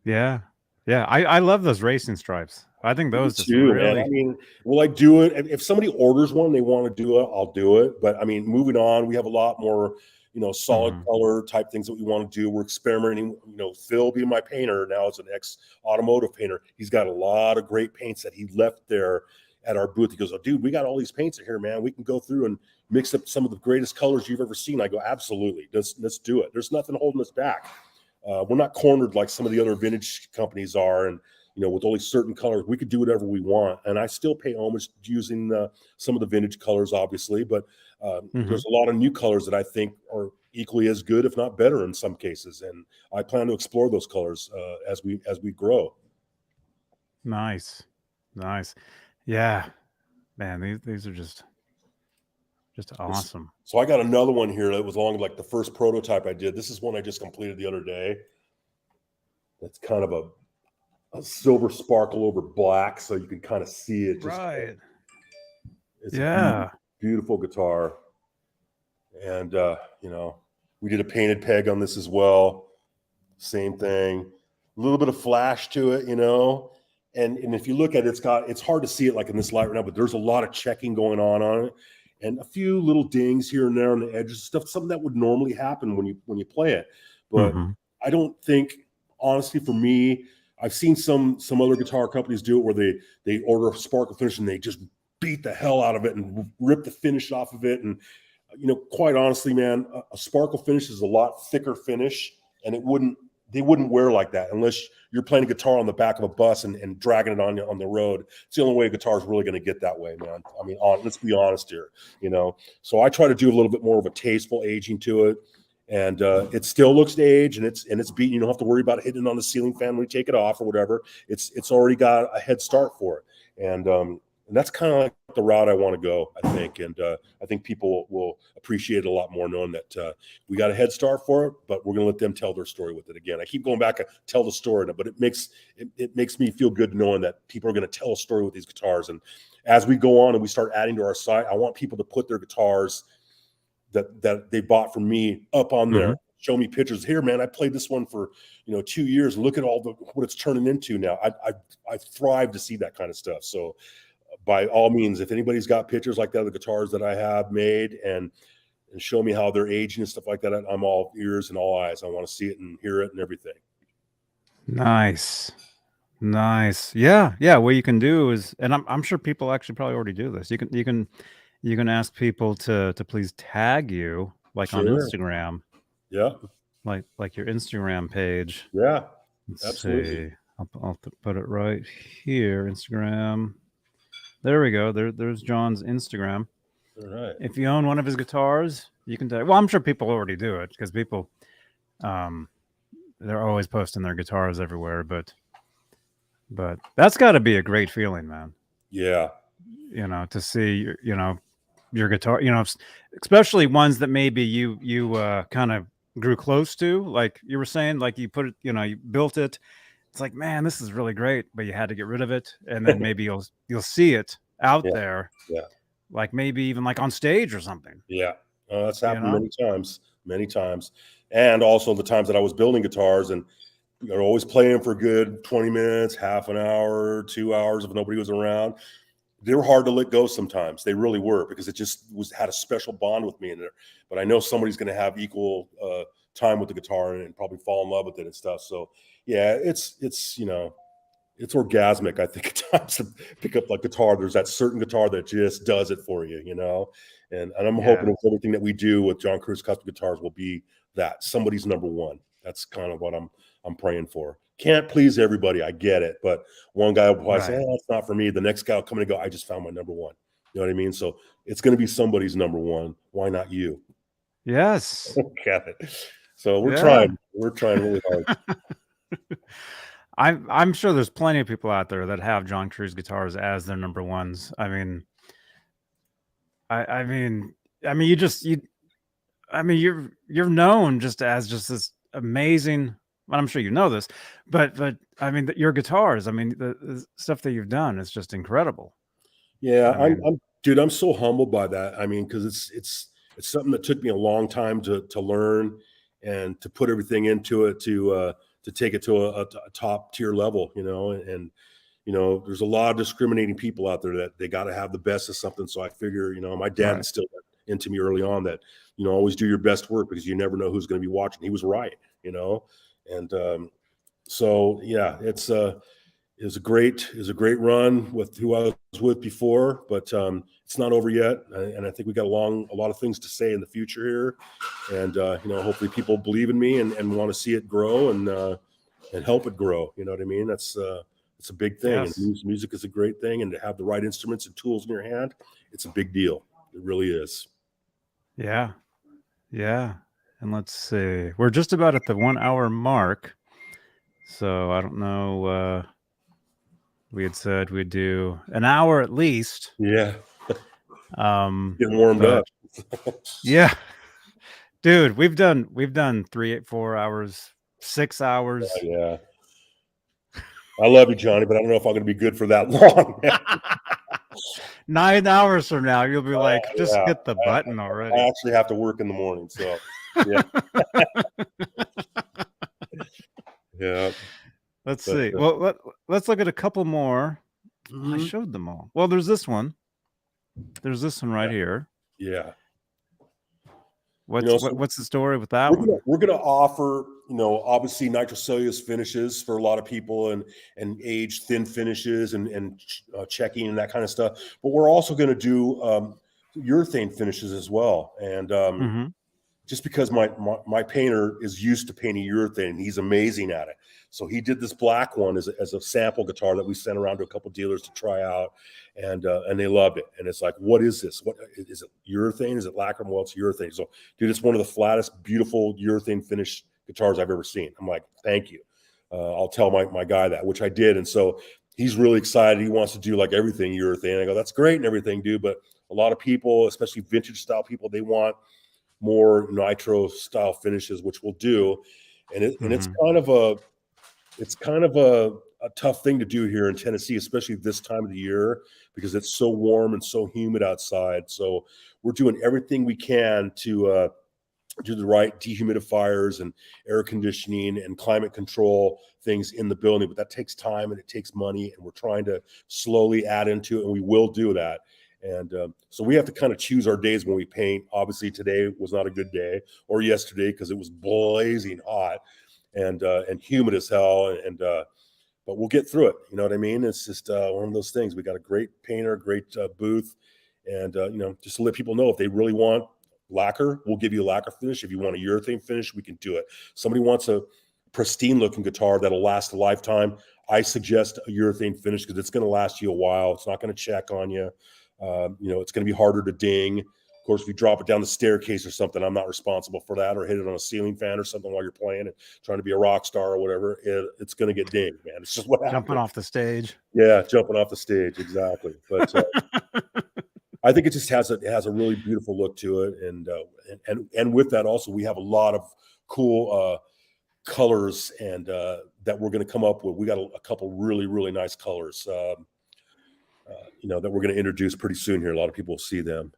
Yeah. I love those racing stripes. I think those just too, really. Man. I mean, will I do it? If somebody orders one, they want to do it, I'll do it. But I mean, moving on, we have a lot more, you know, solid color type things that we want to do. We're experimenting. You know, Phil being my painter now is an ex-automotive painter. He's got a lot of great paints that he left there at our booth. He goes, "Oh, dude, we got all these paints in here, man. We can go through and mix up some of the greatest colors you've ever seen." I go, "Absolutely, let's do it. There's nothing holding us back. We're not cornered like some of the other vintage companies are, and you know, with only certain colors, we could do whatever we want." And I still pay homage using some of the vintage colors, obviously, but there's a lot of new colors that I think are equally as good, if not better, in some cases. And I plan to explore those colors as we grow. Nice. Yeah, man, these are just awesome. So I got another one here that was along like the first prototype I did. This is one I just completed the other day. That's kind of a silver sparkle over black, so you can kind of see it. It's a beautiful guitar. And you know, we did a painted peg on this as well. Same thing. A little bit of flash to it, you know. And if you look at it, it's hard to see it like in this light right now, but there's a lot of checking going on it. and a few little dings here and there on the edges, something that would normally happen when you play it. But I don't think, honestly, for me, I've seen some other guitar companies do it where they order a sparkle finish and they just beat the hell out of it and rip the finish off of it. And quite honestly, man, a sparkle finish is a lot thicker finish, and they wouldn't wear like that unless you're playing a guitar on the back of a bus and dragging it on the road. It's the only way a guitar is really going to get that way, man. I mean, let's be honest here, So I try to do a little bit more of a tasteful aging to it, and it still looks to age, and it's beaten. You don't have to worry about hitting it on the ceiling fan when you take it off or whatever. It's already got a head start for it, and that's kind of like the route I want to go, I think. And I think people will appreciate it a lot more knowing that we got a head start for it, but we're going to let them tell their story with it. Again, I keep going back and tell the story, but it makes me feel good knowing that people are going to tell a story with these guitars. And as we go on and we start adding to our site, I want people to put their guitars that they bought from me up on there. Show me pictures. Here, man, I played this one for 2 years. Look at what it's turning into now. I thrive to see that kind of stuff. So by all means, if anybody's got pictures like that of the guitars that I have made and show me how they're aging and stuff like that, I'm all ears and all eyes. I want to see it and hear it and everything. Nice. Yeah. What you can do is, and I'm sure people actually probably already do this. You can ask people to please tag you, like on Instagram. Yeah. Like your Instagram page. Yeah. Let's absolutely. See. I'll put it right here. Instagram. There we go. There's John's Instagram. All right. If you own one of his guitars, you can tag. Well, I'm sure people already do it because people, they're always posting their guitars everywhere. But that's got to be a great feeling, man. Yeah. To see your guitar. Especially ones that maybe you kind of grew close to, like you were saying, like you put it, you built it. It's like, man, this is really great, but you had to get rid of it, and then maybe you'll see it out there, like maybe even like on stage or something. Yeah, that's happened many times, and also the times that I was building guitars, and you're always playing for a good 20 minutes, half an hour, 2 hours if nobody was around. They were hard to let go sometimes. They really were, because it just had a special bond with me in there. But I know somebody's going to have equal time with the guitar and probably fall in love with it and stuff. So yeah, it's orgasmic, I think, at times to pick up like guitar. There's that certain guitar that just does it for you, and I'm hoping with everything that we do with John Cruz Custom Guitars will be that somebody's number one. That's kind of what I'm praying for. Can't please everybody, I get it, but one guy will probably say, that's not for me. The next guy will come and go, I just found my number one. You know what I mean? So it's going to be somebody's number one. Why not you? Yes. Got it. So we're trying really hard. I'm sure there's plenty of people out there that have John Cruz guitars as their number ones. I mean, you're known just as this amazing. Well, I'm sure you know this, but I mean, your guitars. I mean, the stuff that you've done is just incredible. Yeah, I'm so humbled by that. I mean, because it's something that took me a long time to learn and to put everything into it to take it to a top tier level, and there's a lot of discriminating people out there that they got to have the best of something. So I figure, my dad instilled that into me early on, that always do your best work, because you never know who's going to be watching. He was right, and so yeah, it's a great run with who I was with before, but it's not over yet, and I think we got a lot of things to say in the future here, and hopefully people believe in me and want to see it grow and help it grow. You know what I mean? It's a big thing. Yes. And music is a great thing, and to have the right instruments and tools in your hand, it's a big deal. It really is. Yeah. And let's see, we're just about at the 1 hour mark, so I don't know. We had said we'd do an hour at least. Yeah. Getting warmed up. Yeah, dude, we've done 4 hours, 6 hours. Yeah. I love you, Johnny, but I don't know if I'm going to be good for that long. 9 hours from now, you'll be like, just hit the button already. I actually have to work in the morning, so yeah. Yeah. Let's see. Well, let's look at a couple more. I showed them all. Well, there's this one. There's this one right here. Yeah. What's the story with that one? We're gonna offer, obviously nitrocellulose finishes for a lot of people, and aged thin finishes and checking and that kind of stuff. But we're also gonna do urethane finishes as well. And just because my painter is used to painting urethane, he's amazing at it. So he did this black one as a sample guitar that we sent around to a couple dealers to try out, and they loved it. And it's like, what is this? What is it? Urethane? Is it lacquer? Well, it's urethane. So, dude, it's one of the flattest, beautiful urethane finish guitars I've ever seen. I'm like, thank you. I'll tell my guy that, which I did, and so he's really excited. He wants to do like everything urethane. I go, that's great and everything, dude, but a lot of people, especially vintage style people, they want more nitro style finishes, which we'll do. And it's kind of a tough thing to do here in Tennessee, especially this time of the year, because it's so warm and so humid outside. So we're doing everything we can to do the right dehumidifiers and air conditioning and climate control things in the building. But that takes time and it takes money, and we're trying to slowly add into it, and we will do that. And so we have to kind of choose our days when we paint. Obviously, today was not a good day, or yesterday, because it was blazing hot and humid as hell. But we'll get through it. You know what I mean? It's just one of those things. We got a great painter, great booth, and just to let people know, if they really want lacquer, we'll give you a lacquer finish. If you want a urethane finish, we can do it. Somebody wants a pristine looking guitar that'll last a lifetime, I suggest a urethane finish, because it's going to last you a while. It's not going to check on you. It's going to be harder to ding. Of course, if you drop it down the staircase or something, I'm not responsible for that, or hit it on a ceiling fan or something while you're playing and trying to be a rock star or whatever. It's going to get dinged, man. It's just what happens. Jumping off the stage. Yeah, jumping off the stage, exactly. But I think it just has a really beautiful look to it, and with that also, we have a lot of cool colors and that we're going to come up with. We got a couple really, really nice colors. That we're going to introduce pretty soon here. A lot of people will see them.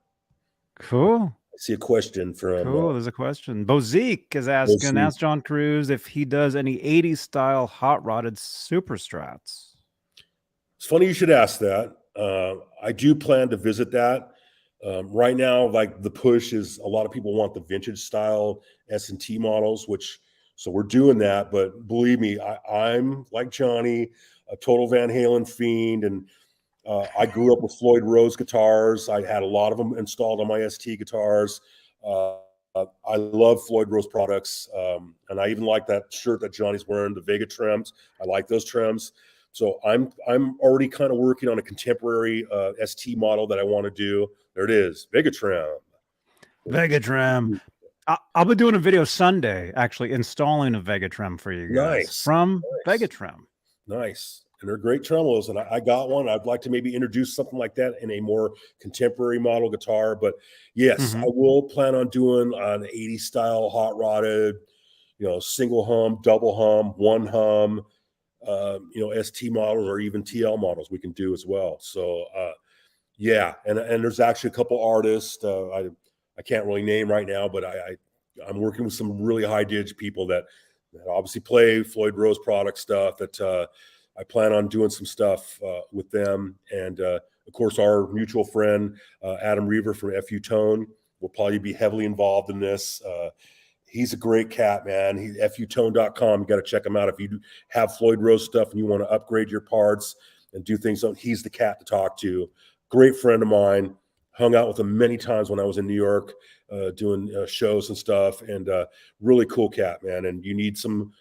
Cool. I see a question from... Cool, there's a question. Bozique is asking, ask John Cruz if he does any 80s style hot-rodded super strats. It's funny you should ask that. I do plan to visit that. Right now, like the push is, a lot of people want the vintage style S&T models, so we're doing that. But believe me, I'm like Johnny, a total Van Halen fiend, and I grew up with Floyd Rose guitars. I had a lot of them installed on my ST guitars. I love Floyd Rose products, and I even like that shirt that Johnny's wearing, the Vega trims. I like those trims. So I'm already kind of working on a contemporary ST model that I want to do. There it is, Vega trim. Vega trim. I'll be doing a video Sunday, actually installing a Vega trim for you guys from Vega trim. Nice. And they're great tremolos, and I got one. I'd like to maybe introduce something like that in a more contemporary model guitar. But yes, I will plan on doing an 80s style hot rodded, single hum, double hum, one hum, ST models, or even TL models we can do as well. So yeah, and there's actually a couple artists I can't really name right now, but I'm working with some really high dig people that obviously play Floyd Rose product stuff that I plan on doing some stuff with them. And of course, our mutual friend, Adam Reaver from FU Tone, will probably be heavily involved in this. He's a great cat, man. FUtone.com. You got to check him out. If you have Floyd Rose stuff and you want to upgrade your parts and do things, he's the cat to talk to. Great friend of mine. Hung out with him many times when I was in New York doing shows and stuff, and really cool cat, man. And you need some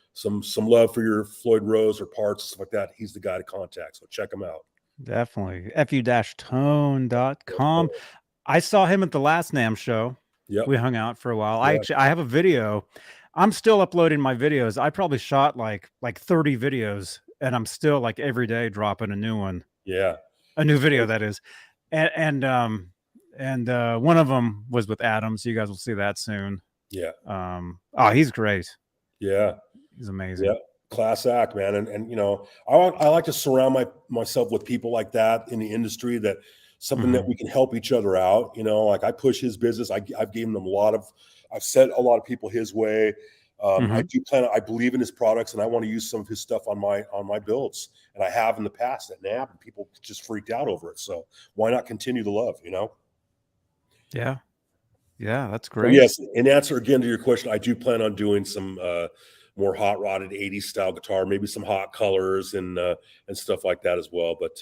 love for your Floyd Rose or parts and stuff like that. He's the guy to contact. So check him out. Definitely. fu-tone.com. I saw him at the last NAMM show. Yep. We hung out for a while. Yeah. I have a video. I'm still uploading my videos. I probably shot like 30 videos, and I'm still like every day dropping a new one. Yeah. A new video, that is. And one of them was with Adam, so you guys will see that soon. Yeah. He's great. Yeah. He's amazing. Yeah. Class act, man. And I like to surround myself with people like that in the industry, that something that we can help each other out. Like I push his business. I've given him I've sent a lot of people his way. I believe in his products, and I want to use some of his stuff on my builds. And I have in the past at NAB, and people just freaked out over it. So why not continue the love, Yeah. Yeah, that's So great. yes, in answer again to your question, I do plan on doing some more hot rodded 80s style guitar, maybe some hot colors and stuff like that as well. But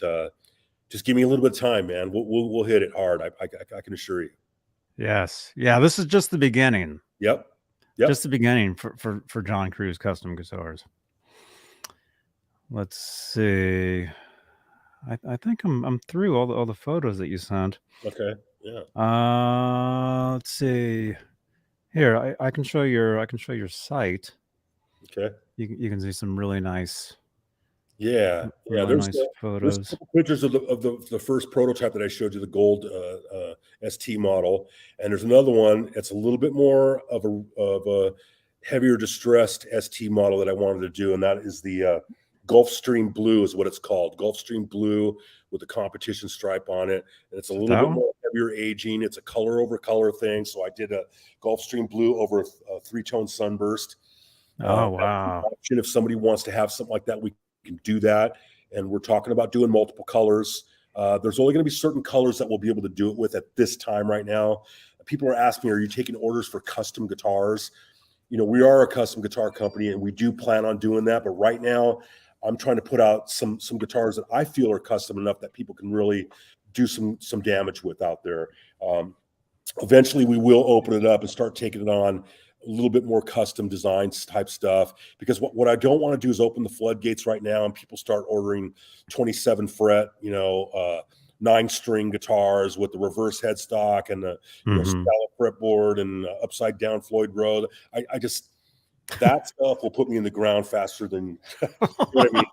just give me a little bit of time, man. We'll hit it hard. I can assure you. Yes. Yeah, this is just the beginning. Yep. Just the beginning for John Cruz custom guitars. Let's see. I think I'm through all the photos that you sent. Okay. Yeah. Let's see. Here, I can show your site. Okay. You can see some really nice. Yeah. Really nice photos. There's a couple pictures of the first prototype that I showed you, the gold ST model, and there's another one. It's a little bit more of a heavier distressed ST model that I wanted to do, and that is the Gulfstream Blue is what it's called. Gulfstream Blue with the competition stripe on it, and it's a little bit more heavier aging. It's a color over color thing, so I did a Gulfstream Blue over a 3-tone sunburst. Oh wow! If somebody wants to have something like that, we can do that. And we're talking about doing multiple colors. There's only going to be certain colors that we'll be able to do it with at this time right now. People are asking me, are you taking orders for custom guitars? You know, we are a custom guitar company and we do plan on doing that. But right now I'm trying to put out some guitars that I feel are custom enough that people can really do some damage with out there. Eventually we will open it up and start taking it on a little bit more custom designs type stuff, because what I don't want to do is open the floodgates right now and people start ordering 27 fret, 9-string guitars with the reverse headstock and the scallop fretboard and upside down Floyd Rose. I just, that stuff will put me in the ground faster than you know what I mean.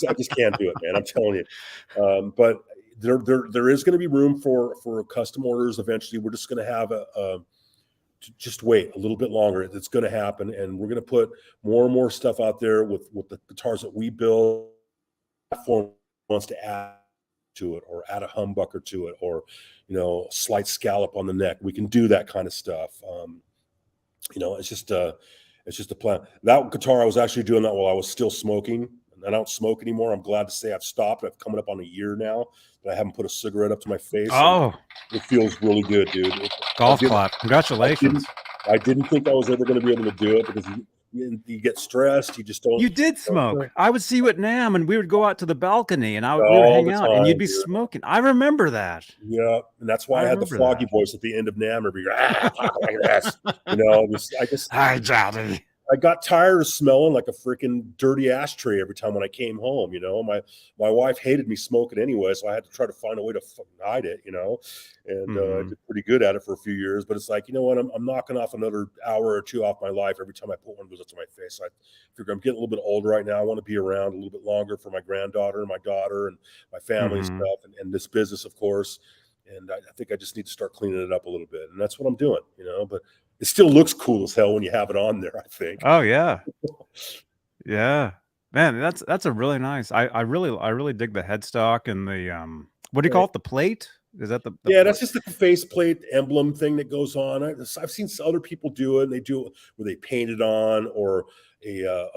I just can't do it, man. I'm telling you. But there is going to be room for custom orders eventually. We're just going to have just wait a little bit longer. It's going to happen, and we're going to put more and more stuff out there with the guitars that we build. Platform wants to add to it, or add a humbucker to it, or a slight scallop on the neck. We can do that kind of stuff. It's just a plan. That guitar, I was actually doing that while I was still smoking. I don't smoke anymore. I'm glad to say I've stopped. I've coming up on a year now that I haven't put a cigarette up to my face. Oh, it feels really good, dude. Golf clap. Congratulations. I didn't think I was ever going to be able to do it because you get stressed. You just don't. You did smoke. I would see you at NAMM and we would go out to the balcony and we would hang out and you'd be smoking. I remember that. Yeah. And that's why I had the froggy voice at the end of NAMM. Every like this. Hi, Johnny. I got tired of smelling like a freaking dirty ashtray every time when I came home. My wife hated me smoking anyway, so I had to try to find a way to hide it. And I did pretty good at it for a few years. But it's like, you know what? I'm knocking off another hour or two off my life every time I put one of those up to my face. I figure I'm getting a little bit older right now. I want to be around a little bit longer for my granddaughter and my daughter and my family and stuff, and this business, of course. And I think I just need to start cleaning it up a little bit, and that's what I'm doing. But it still looks cool as hell when you have it on there, I think. Oh yeah. Yeah. Man, that's a really nice. I really dig the headstock and the what do you call it? The plate? Is that the yeah, that's just the faceplate emblem thing that goes on. I've seen other people do it, and they do it where they paint it on, or a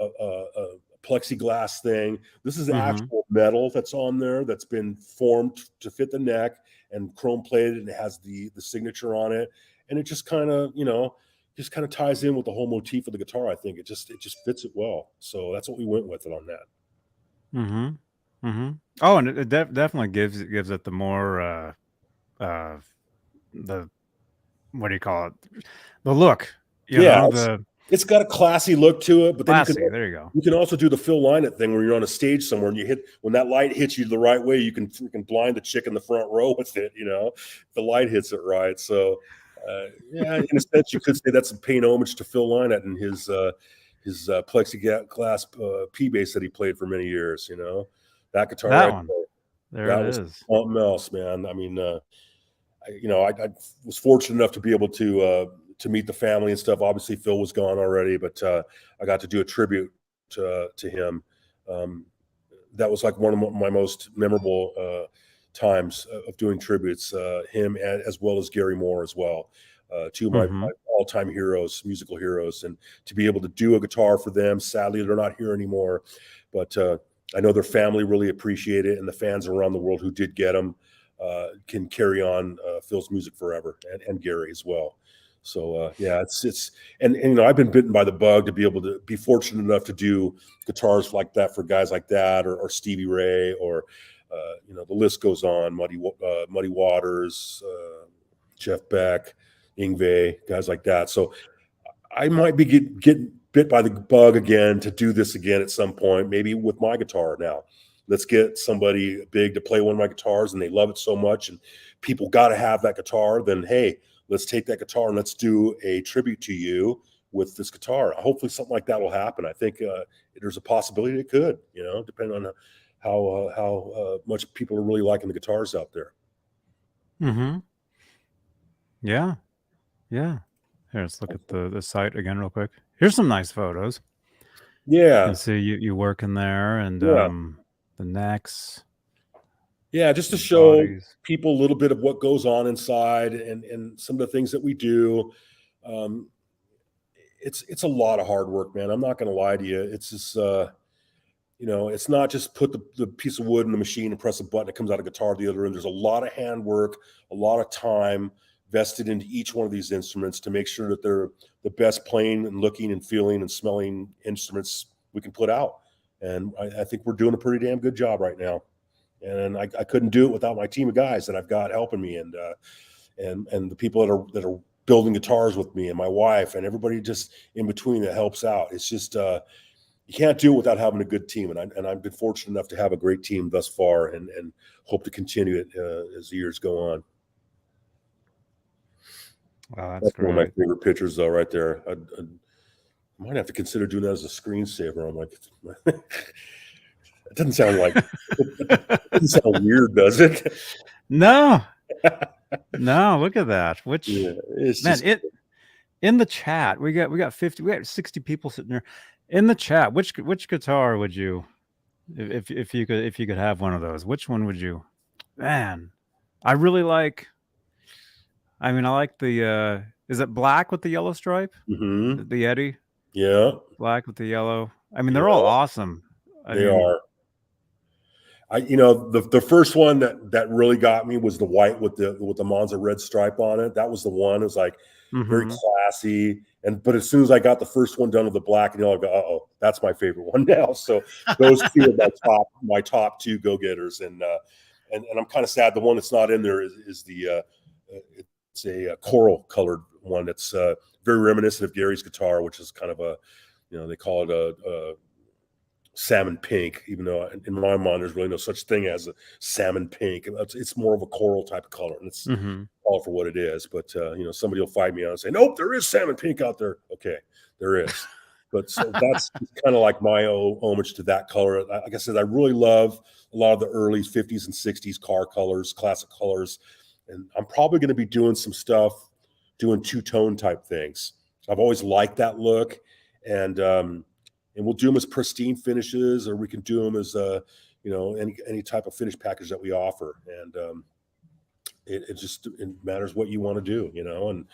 plexiglass thing. This is actual metal that's on there that's been formed to fit the neck and chrome plated, and it has the signature on it. And it just kind of, ties in with the whole motif of the guitar. I think it just fits it well. So that's what we went with it on that. Oh, and it definitely gives it the more the what do you call it? The look. It's got a classy look to it, but then there you go. You can also do the Phil Lynott thing where you're on a stage somewhere and when that light hits you the right way, you can freaking blind the chick in the front row with it. The light hits it right. So yeah, in a sense, you could say that's a paying homage to Phil Lynott and his plexiglass P bass that he played for many years. That guitar. That one. There that it was is. Something else, man. I mean, I was fortunate enough to be able to meet the family and stuff. Obviously, Phil was gone already, but I got to do a tribute to him. That was like one of my most memorable times of doing tributes. Him as well as Gary Moore as well. Two of my all-time heroes, musical heroes, and to be able to do a guitar for them. Sadly, they're not here anymore, but I know their family really appreciate it, and the fans around the world who did get them. can carry on Phil's music forever, and Gary as well. So yeah, it's and you know, I've been bitten by the bug to be able to be fortunate enough to do guitars like that for guys like that, or Stevie Ray, or you know, the list goes on. Muddy Waters, Jeff Beck, Yngwie, guys like that. So I might be getting bit by the bug again to do this again at some point, maybe with my guitar now. Let's get somebody big to play one of my guitars, and they love it so much, and people got to have that guitar. Then, hey, let's take that guitar and let's do a tribute to you with this guitar. Hopefully something like that will happen. I think there's a possibility it could, you know, depending on how much people are really liking the guitars out there. Mm-hmm. Yeah. Yeah. Here, let's look at the site again real quick. Here's some nice photos. Yeah. You see you working there, and Yeah. the necks. Yeah, just to show bodies. people a little bit of what goes on inside, and some of the things that we do. It's a lot of hard work, man. I'm not going to lie to you. It's just, you know, it's not just put the piece of wood in the machine and press a button, it comes out a guitar the other end. There's a lot of handwork, a lot of time vested into each one of these instruments to make sure that they're the best playing and looking and feeling and smelling instruments we can put out. And I think we're doing a pretty damn good job right now. And I couldn't do it without my team of guys that I've got helping me, and the people that are building guitars with me, and my wife, and everybody just in between that helps out. It's just you can't do it without having a good team, and I've been fortunate enough to have a great team thus far, and hope to continue it as the years go on. Wow, that's great. One of my favorite pictures, though, right there. I might have to consider doing that as a screensaver. I'm like, it doesn't sound like it doesn't sound weird, does it? No. No, look at that. Which Yeah, man, in the chat, we got 60 people sitting there. In the chat, which guitar would you, if you could have one of those, which one would you? Man, I really like, I mean, I like the is it black with the yellow stripe? Mm-hmm. The Eddie? Yeah. Black with the yellow. I mean, they're all awesome. They are. You know, the first one that really got me was the white with the Monza red stripe on it. That was the one. It was like very classy. But as soon as I got the first one done with the black and yellow, I go, uh-oh, that's my favorite one now. So those two are my top two go-getters. And I'm kind of sad the one that's not in there is the it's a coral colored one that's very reminiscent of Gary's guitar, which is kind of a, you know, they call it a salmon pink, even though in my mind there's really no such thing as a salmon pink. It's more of a coral type of color, and it's all for what it is. But you know, somebody will fight me on and say, nope, there is salmon pink out there. Okay, there is. But so that's kind of like my homage to that color. Like I said, I really love a lot of the early 50s and 60s car colors, classic colors. And I'm probably going to be doing some stuff, doing two-tone type things. I've always liked that look. And we'll do them as pristine finishes, or we can do them as you know, any type of finish package that we offer. And it matters what you want to do, you know. And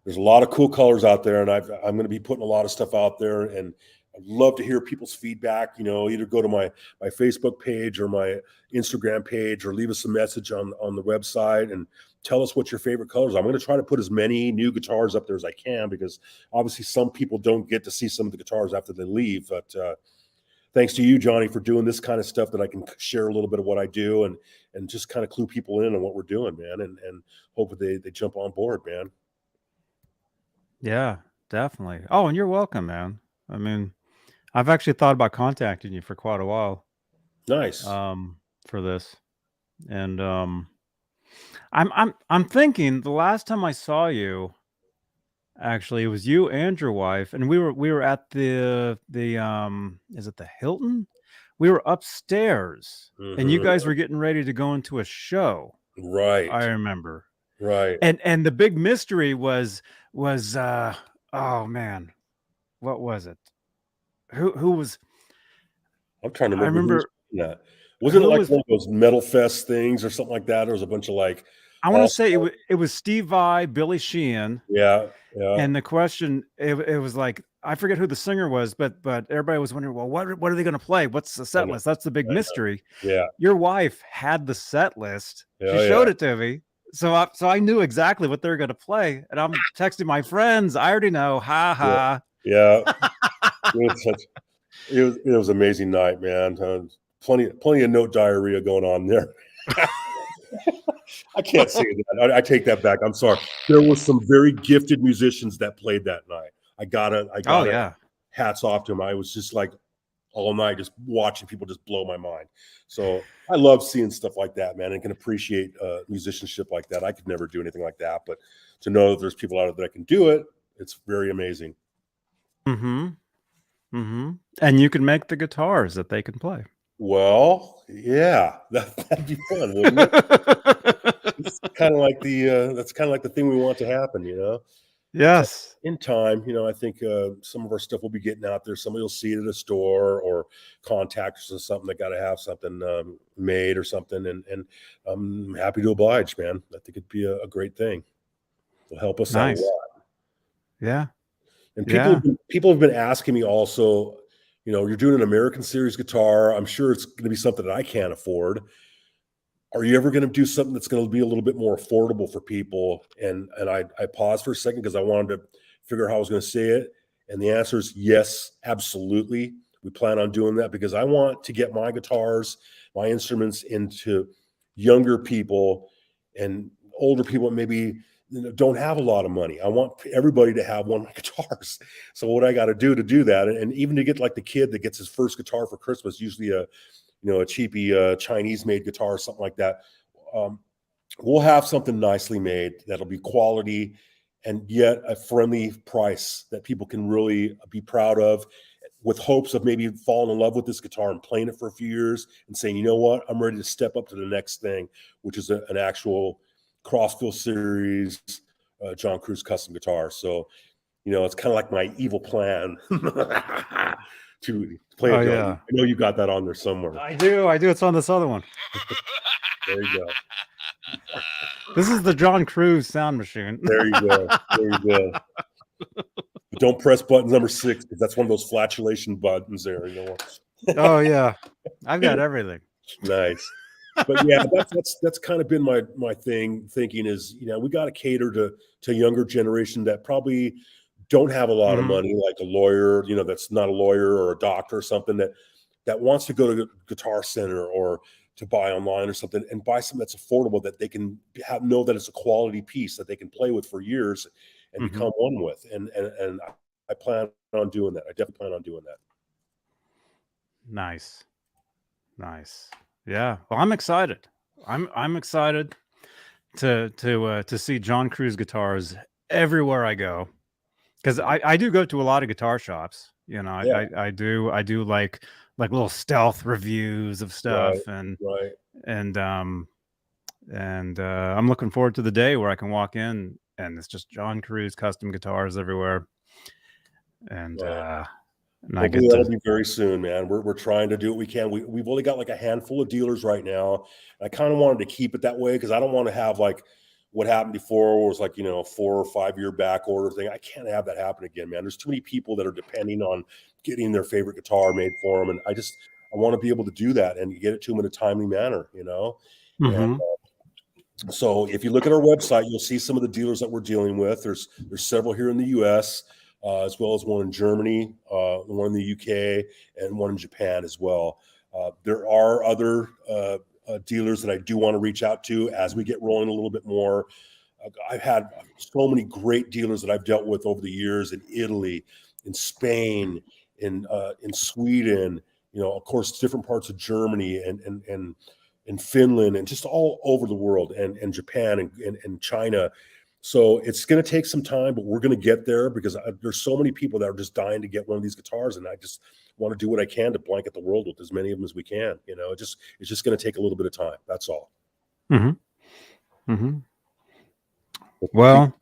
there's a lot of cool colors out there, and I'm going to be putting a lot of stuff out there, and I'd love to hear people's feedback. You know, either go to my Facebook page or my Instagram page, or leave us a message on the website and tell us what your favorite colors are. I'm going to try to put as many new guitars up there as I can, because obviously some people don't get to see some of the guitars after they leave. But thanks to you, Johnny, for doing this kind of stuff that I can share a little bit of what I do and just kind of clue people in on what we're doing, man, and hope they jump on board, man. Yeah, definitely. Oh, and you're welcome, man. I mean, I've actually thought about contacting you for quite a while. Nice. For this. And I'm thinking the last time I saw you, actually, it was you and your wife, and we were at the is it the Hilton? We were upstairs, and you guys were getting ready to go into a show. Right. I remember. Right. And the big mystery was oh man, what was it? Who was? I'm trying to remember. I remember that. Wasn't it like one of those Metal Fest things or something like that? There was a bunch of like. I want to say it was Steve Vai, Billy Sheehan. Yeah, yeah. And the question, it was like, I forget who the singer was, but everybody was wondering, well, what are they going to play? What's the set list? That's the big mystery. Yeah. Your wife had the set list. Oh, She showed it to me. So I knew exactly what they're going to play. And I'm texting my friends. I already know. Ha ha. Yeah. It was an amazing night, man. Plenty of note diarrhea going on there. I can't say that. I take that back. I'm sorry. There were some very gifted musicians that played that night. I got it. Hats off to them. I was just like all night just watching people just blow my mind. So I love seeing stuff like that, man, and can appreciate musicianship like that. I could never do anything like that, but to know that there's people out there that can do it, it's very amazing. Mm-hmm. Mm-hmm. And you can make the guitars that they can play. Well, yeah, that'd be fun, wouldn't it? It's kind of like that's kind of like the thing we want to happen, you know? Yes. In time, you know, I think some of our stuff will be getting out there. Somebody will see it at a store or contact us or something. They got to have something made or something, and I'm happy to oblige, man. I think it'd be a great thing. It'll help us out a lot. Yeah. And people have been asking me also, you know, you're doing an American Series guitar. I'm sure it's going to be something that I can't afford. Are you ever going to do something that's going to be a little bit more affordable for people? And I paused for a second because I wanted to figure out how I was going to say it. And the answer is yes, absolutely. We plan on doing that because I want to get my guitars, my instruments into younger people and older people that maybe don't have a lot of money. I want everybody to have one of my guitars. So what I got to do that, and even to get like the kid that gets his first guitar for Christmas, usually a cheapy Chinese made guitar or something like that. We'll have something nicely made that'll be quality and yet a friendly price that people can really be proud of, with hopes of maybe falling in love with this guitar and playing it for a few years and saying, you know what, I'm ready to step up to the next thing, which is an actual Crossfield Series John Cruz custom guitar. So, you know, it's kind of like my evil plan to play it. Yeah. I know you got that on there somewhere. I do. It's on this other one. There you go. This is the John Cruz sound machine. There you go. But don't press button number 6 because that's one of those flatulation buttons there. You know. Oh yeah, I've got everything. Nice. But yeah, that's kind of been my thinking is, you know, we got to cater to younger generation that probably don't have a lot of money, like a lawyer, you know, that's not a lawyer or a doctor or something that wants to go to Guitar Center or to buy online or something and buy something that's affordable that they can know that it's a quality piece that they can play with for years and become one with. And I plan on doing that. I definitely plan on doing that. Nice. Yeah. Well, I'm excited. I'm excited to see John Cruz guitars everywhere I go. Because I do go to a lot of guitar shops, you know. Yeah. I do like little stealth reviews of stuff, and I'm looking forward to the day where I can walk in and it's just John Cruz custom guitars everywhere, and I get that'll be very soon, man. We're trying to do what we can. We've only got like a handful of dealers right now. I kind of wanted to keep it that way because I don't want to have like what happened before, where it was like, you know, a 4 or 5 year back order thing. I can't have that happen again, man. There's too many people that are depending on getting their favorite guitar made for them. And I want to be able to do that and get it to them in a timely manner, you know? And so if you look at our website, you'll see some of the dealers that we're dealing with. There's several here in the US, as well as one in Germany, one in the UK, and one in Japan as well. There are other dealers that I do want to reach out to as we get rolling a little bit more. I've had so many great dealers that I've dealt with over the years in Italy, in Spain, in Sweden, you know, of course, different parts of Germany and in Finland and just all over the world, and Japan and China. So it's going to take some time, but we're going to get there because there's so many people that are just dying to get one of these guitars, and I just want to do what I can to blanket the world with as many of them as we can. You know, it's just going to take a little bit of time. That's all. Well,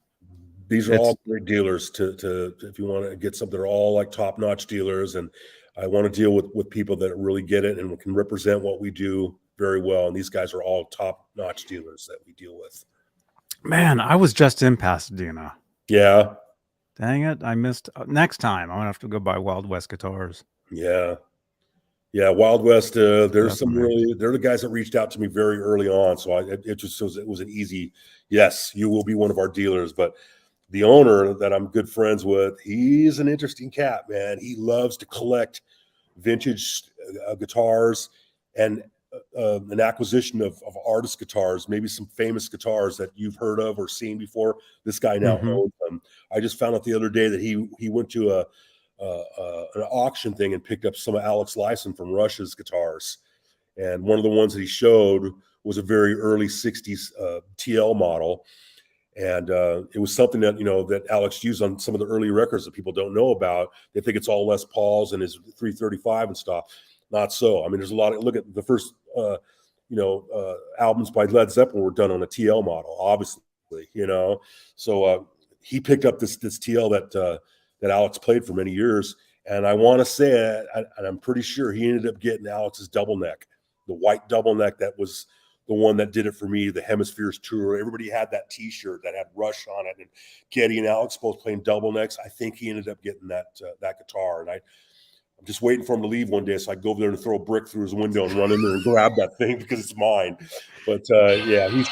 these are all great dealers to if you want to get something, they're all like top-notch dealers, and I want to deal with people that really get it and can represent what we do very well. And these guys are all top-notch dealers that we deal with. Man, I was just in Pasadena. Yeah. Dang it. I missed. Next time, I'm going to have to go buy Wild West guitars. Yeah. Yeah. Wild West, there's some Definitely. they're the guys that reached out to me very early on. So it was an easy, yes, you will be one of our dealers. But the owner that I'm good friends with, he's an interesting cat, man. He loves to collect vintage guitars and an acquisition of artist guitars, maybe some famous guitars that you've heard of or seen before. This guy now owns them. I just found out the other day that he went to an auction thing and picked up some of Alex Lifeson from Rush's guitars. And one of the ones that he showed was a very early 60s TL model. And it was something that, that Alex used on some of the early records that people don't know about. They think it's all Les Pauls and his 335 and stuff. Not so. I mean, there's a lot of, look at the first, albums by Led Zeppelin were done on a TL model, obviously, So he picked up this TL that Alex played for many years. And I want to say, and I'm pretty sure he ended up getting Alex's double neck, the white double neck that was the one that did it for me, the Hemispheres tour. Everybody had that T-shirt that had Rush on it, and Geddy and Alex both playing double necks. I think he ended up getting that guitar, and I'm just waiting for him to leave one day so I go over there and throw a brick through his window and run in there and grab that thing because it's mine. But yeah, he's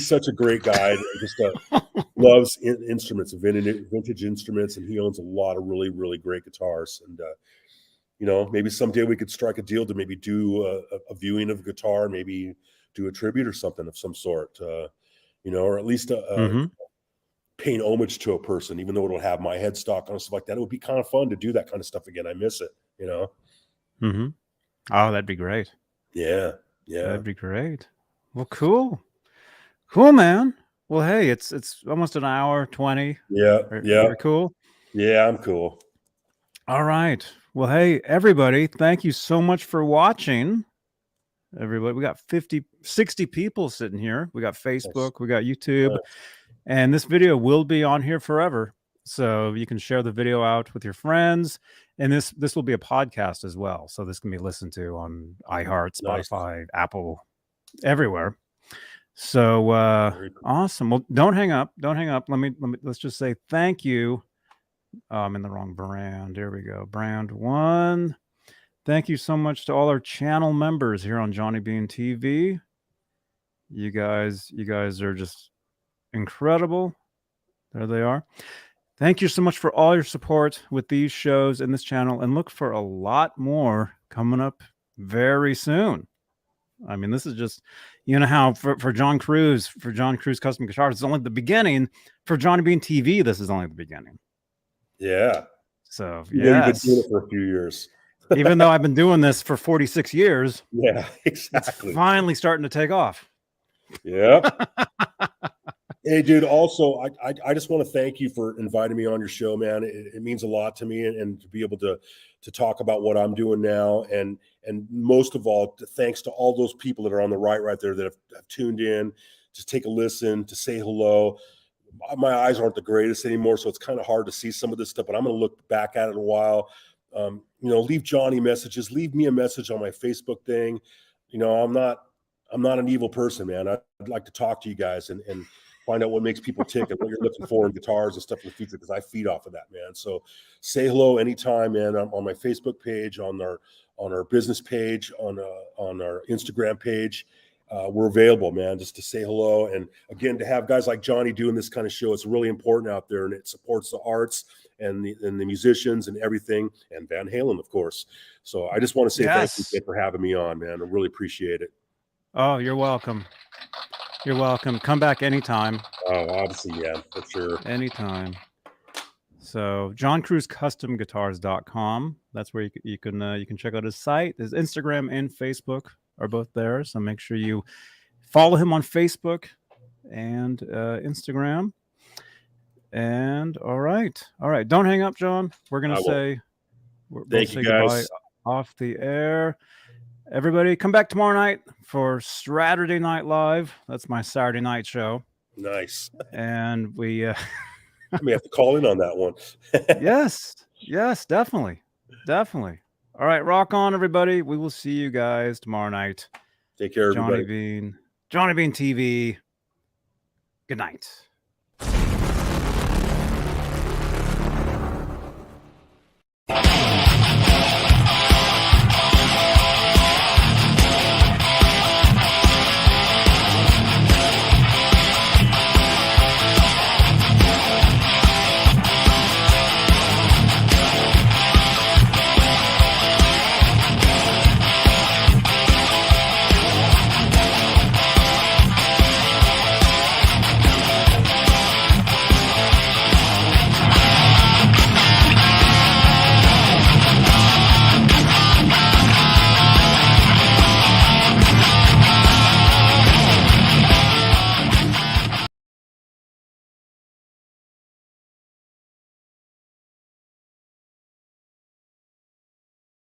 such a great guy. Just loves instruments, vintage instruments, and he owns a lot of really, really great guitars. And maybe someday we could strike a deal to maybe do a viewing of a guitar, maybe do a tribute or something of some sort, or at least paying homage to a person, even though it'll have my headstock on and stuff like that. It would be kind of fun to do that kind of stuff again. I miss it, Oh, that'd be great. Yeah. That'd be great. Well, cool, man. Well, hey, it's almost an hour 20. Yeah. You're cool. Yeah, I'm cool. All right. Well, hey, everybody, thank you so much for watching. Everybody, we got 60 people sitting here. We got Facebook, we got YouTube, and this video will be on here forever. So you can share the video out with your friends, and this will be a podcast as well. So this can be listened to on iHeart, Spotify, Apple, everywhere. So awesome. Well, don't hang up. Let's just say thank you. I'm in the wrong brand. There we go. Brand 1. Thank you so much to all our channel members here on Johnny Bean TV. You guys are just incredible. There they are. Thank you so much for all your support with these shows and this channel, and look for a lot more coming up very soon. I mean, this is just, how for John Cruz Custom Guitars, it's only the beginning. For Johnny Bean TV, this is only the beginning. Yeah. So you've been doing it for a few years. Even though I've been doing this for 46 years. Yeah, exactly. It's finally starting to take off. Yeah. Hey, dude, also, I just want to thank you for inviting me on your show, man. It means a lot to me, and to be able to talk about what I'm doing now. And most of all, thanks to all those people that are on the right there that have tuned in to take a listen, to say hello. My eyes aren't the greatest anymore, so it's kind of hard to see some of this stuff, but I'm going to look back at it a while. Leave Johnny messages, leave me a message on my Facebook thing. I'm not an evil person, man. I'd like to talk to you guys and find out what makes people tick and what you're looking for in guitars and stuff in the future, because I feed off of that, man. So say hello anytime, man. I'm on my Facebook page, on our business page, on our Instagram page. We're available, man, just to say hello. And again, to have guys like Johnny doing this kind of show, it's really important out there, and it supports the arts and the musicians and everything, and Van Halen, of course. So I just want to say thank you for having me on, man. I really appreciate it. Oh, you're welcome. You're welcome. Come back anytime. Oh, obviously, yeah, for sure. Anytime. So johncruzcustomguitars.com. That's where you can check out his site. His Instagram and Facebook are both there. So make sure you follow him on Facebook and Instagram. And all right. Don't hang up, John. We're gonna say thank you, guys. Goodbye off the air. Everybody, come back tomorrow night for Saturday Night Live. That's my Saturday night show. Nice. And we I may have to call in on that one. Yes, definitely. All right, rock on, everybody. We will see you guys tomorrow night. Take care, everybody. Johnny Bean TV. Good night.